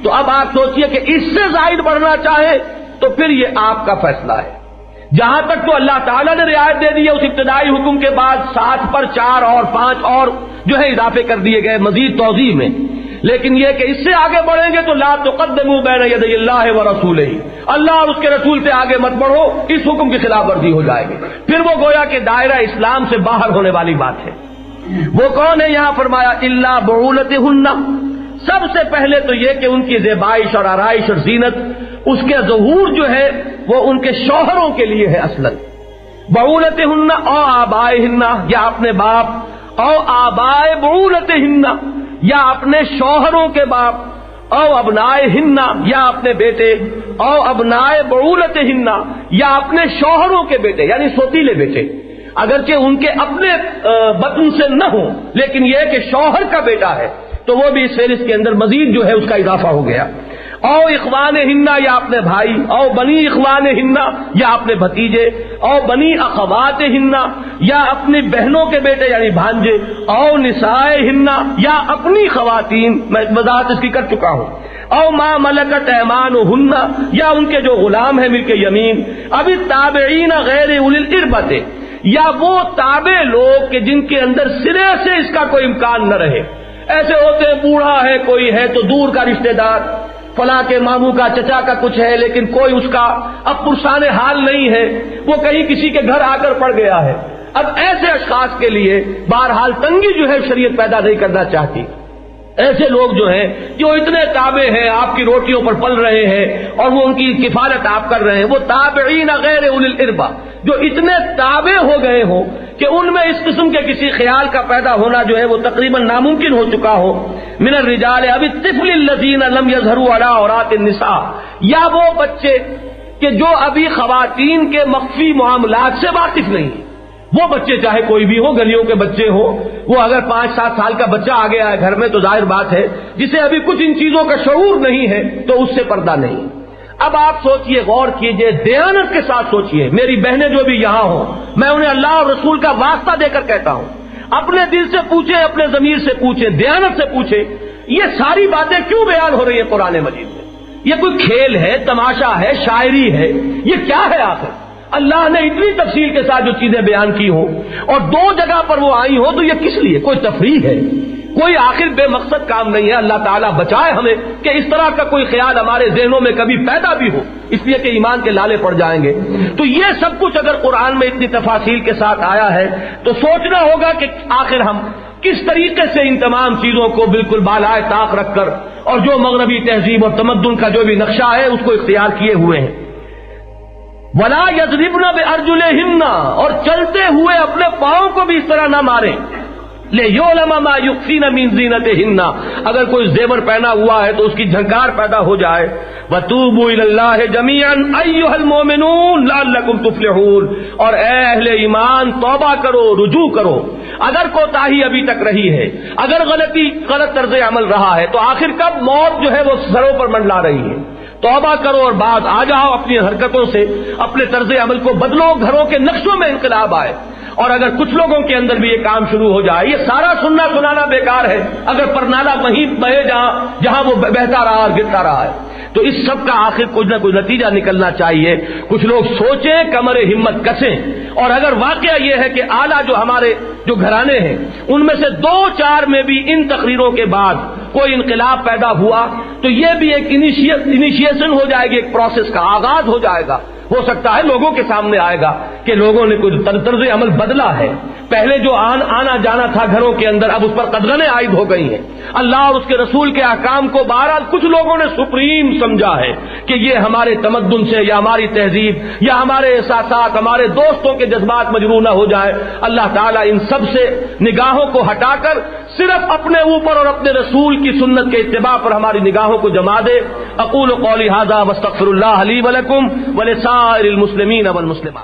تو اب آپ سوچئے کہ اس سے زائد بڑھنا چاہے تو پھر یہ آپ کا فیصلہ ہے۔ جہاں تک تو اللہ تعالیٰ نے رعایت دے دی ہے، اس ابتدائی حکم کے بعد 7 پر 4 اور 5 اور جو ہے اضافے کر دیے گئے مزید توضیح میں، لیکن یہ کہ اس سے آگے بڑھیں گے تو لا تقدموا بین یدی اللہ ورسولہ، اللہ اور اس کے رسول سے آگے مت بڑھو، اس حکم کی خلاف ورزی ہو جائے گی، پھر وہ گویا کہ دائرہ اسلام سے باہر ہونے والی بات ہے۔ وہ کون ہے؟ یہاں فرمایا الا بعولتہن، سب سے پہلے تو یہ کہ ان کی زیبائش اور آرائش اور زینت، اس کے ظہور جو ہے وہ ان کے شوہروں کے لیے ہے اصلاً، بعولتہن او آبائہن، یا اپنے باپ، او آبائے بعولتہن، یا اپنے شوہروں کے باپ، او ابنائہن، یا اپنے بیٹے، او ابنائے بعولتہن، یا اپنے شوہروں کے بیٹے، یعنی سوتیلے بیٹے، اگرچہ ان کے اپنے بطن سے نہ ہو لیکن یہ کہ شوہر کا بیٹا ہے تو وہ بھی اس فہرست کے اندر مزید جو ہے اس کا اضافہ ہو گیا، او اخوانہن، یا اپنے بھائی، او بنی اخوانہن، یا اپنے بھتیجے، او بنی اخواتہن، یا اپنی بہنوں کے بیٹے یعنی بھانجے، او نسائہن، یا اپنی خواتین، میں وضاحت اس کی کر چکا ہوں، او ما ملکت ایمانہن، یا ان کے جو غلام ہیں ملک یمین، اب التابعین غیر اولی الاربۃ، یا وہ تابع لوگ کہ جن کے اندر سرے سے اس کا کوئی امکان نہ رہے، ایسے ہوتے ہیں بوڑھا ہے کوئی ہے تو دور کا رشتہ دار، فلاں کے ماموں کا چچا کا کچھ ہے لیکن کوئی اس کا اب پرسان حال نہیں ہے، وہ کہیں کسی کے گھر آ کر پڑ گیا ہے۔ اب ایسے اشخاص کے لیے بہرحال تنگی جو ہے شریعت پیدا نہیں کرنا چاہتی۔ ایسے لوگ جو ہیں جو اتنے تابع ہیں، آپ کی روٹیوں پر پل رہے ہیں اور وہ ان کی کفالت آپ کر رہے ہیں، وہ تابعین غیر اولی الاربا، جو اتنے تابع ہو گئے ہوں کہ ان میں اس قسم کے کسی خیال کا پیدا ہونا جو ہے وہ تقریباً ناممکن ہو چکا ہو۔ من الرجال اب الطفل الذین لم یظہروا علی عورات النساء، یا وہ بچے کہ جو ابھی خواتین کے مخفی معاملات سے واقف نہیں، وہ بچے چاہے کوئی بھی ہو، گلیوں کے بچے ہو، وہ اگر 5-7 سال کا بچہ آ گیا ہے گھر میں تو ظاہر بات ہے جسے ابھی کچھ ان چیزوں کا شعور نہیں ہے تو اس سے پردہ نہیں۔ اب آپ سوچئے، غور کیجئے، دیانت کے ساتھ سوچئے، میری بہنیں جو بھی یہاں ہوں، میں انہیں اللہ اور رسول کا واسطہ دے کر کہتا ہوں، اپنے دل سے پوچھیں، اپنے ضمیر سے پوچھیں، دیانت سے پوچھیں، یہ ساری باتیں کیوں بیان ہو رہی ہیں قرآن مجید میں؟ یہ کوئی کھیل ہے، تماشا ہے، شاعری ہے، یہ کیا ہے آخر؟ اللہ نے اتنی تفصیل کے ساتھ جو چیزیں بیان کی ہوں اور 2 جگہ پر وہ آئی ہوں تو یہ کس لیے؟ کوئی تفریح ہے، کوئی آخر بے مقصد کام نہیں ہے۔ اللہ تعالیٰ بچائے ہمیں کہ اس طرح کا کوئی خیال ہمارے ذہنوں میں کبھی پیدا بھی ہو، اس لیے کہ ایمان کے لالے پڑ جائیں گے۔ تو یہ سب کچھ اگر قرآن میں اتنی تفاصیل کے ساتھ آیا ہے تو سوچنا ہوگا کہ آخر ہم کس طریقے سے ان تمام چیزوں کو بالکل بالائے طاق رکھ کر اور جو مغربی تہذیب اور تمدن کا جو بھی نقشہ ہے اس کو اختیار کیے ہوئے ہیں۔ وَلَا يَضْرِبْنَ بِأَرْجُلِهِنَّ، اور چلتے ہوئے اپنے پاؤں کو بھی اس طرح نہ ماریں، لِيُعْلَمَ مَا يُخْفِينَ مِن زِينَتِهِنَّ، اگر کوئی زیور پہنا ہوا ہے تو اس کی جھنکار پیدا ہو جائے۔ وَتُوبُوا إِلَى اللَّهِ جَمِيعًا أَيُّهَا الْمُؤْمِنُونَ لَعَلَّكُمْ تُفْلِحُونَ، اور اے اہل ایمان توبہ کرو، رجوع کرو، اگر کوتاہی ابھی تک رہی ہے، اگر غلط طرز عمل رہا ہے تو آخر کب موت جو ہے وہ سروں پر منڈلا رہی ہے، توبہ کرو اور بعد آ جاؤ، اپنی حرکتوں سے اپنے طرز عمل کو بدلو، گھروں کے نقشوں میں انقلاب آئے۔ اور اگر کچھ لوگوں کے اندر بھی یہ کام شروع ہو جائے، یہ سارا سننا سنانا بیکار ہے اگر پرنالہ وہیں بہے جہاں وہ بہتا رہا اور گرتا رہا ہے، تو اس سب کا آخر کچھ نہ کچھ نتیجہ نکلنا چاہیے۔ کچھ لوگ سوچیں، کمر ہمت کسیں، اور اگر واقعہ یہ ہے کہ اعلیٰ جو ہمارے جو گھرانے ہیں ان میں سے 2-4 میں بھی ان تقریروں کے بعد کوئی انقلاب پیدا ہوا تو یہ بھی ایک انیشیشن ہو جائے گی، ایک پروسیس کا آغاز ہو جائے گا۔ ہو سکتا ہے لوگوں کے سامنے آئے گا کہ لوگوں نے کوئی طرز عمل بدلا ہے، پہلے جو آنا جانا تھا گھروں کے اندر اب اس پر قدغنیں عائد ہو گئی ہیں۔ اللہ اور اس کے رسول کے احکام کو بہرحال کچھ لوگوں نے سپریم سمجھا ہے کہ یہ ہمارے تمدن سے یا ہماری تہذیب یا ہمارے احساسات، ہمارے دوستوں کے جذبات مجروح نہ ہو جائے۔ اللہ تعالیٰ ان سب سے نگاہوں کو ہٹا کر صرف اپنے اوپر اور اپنے رسول کی سنت کے اتباع پر ہماری نگاہوں کو جما دے۔ اقول قولی ھذا واستغفر اللہ لی ولکم ولسائر المسلمین والمسلمات۔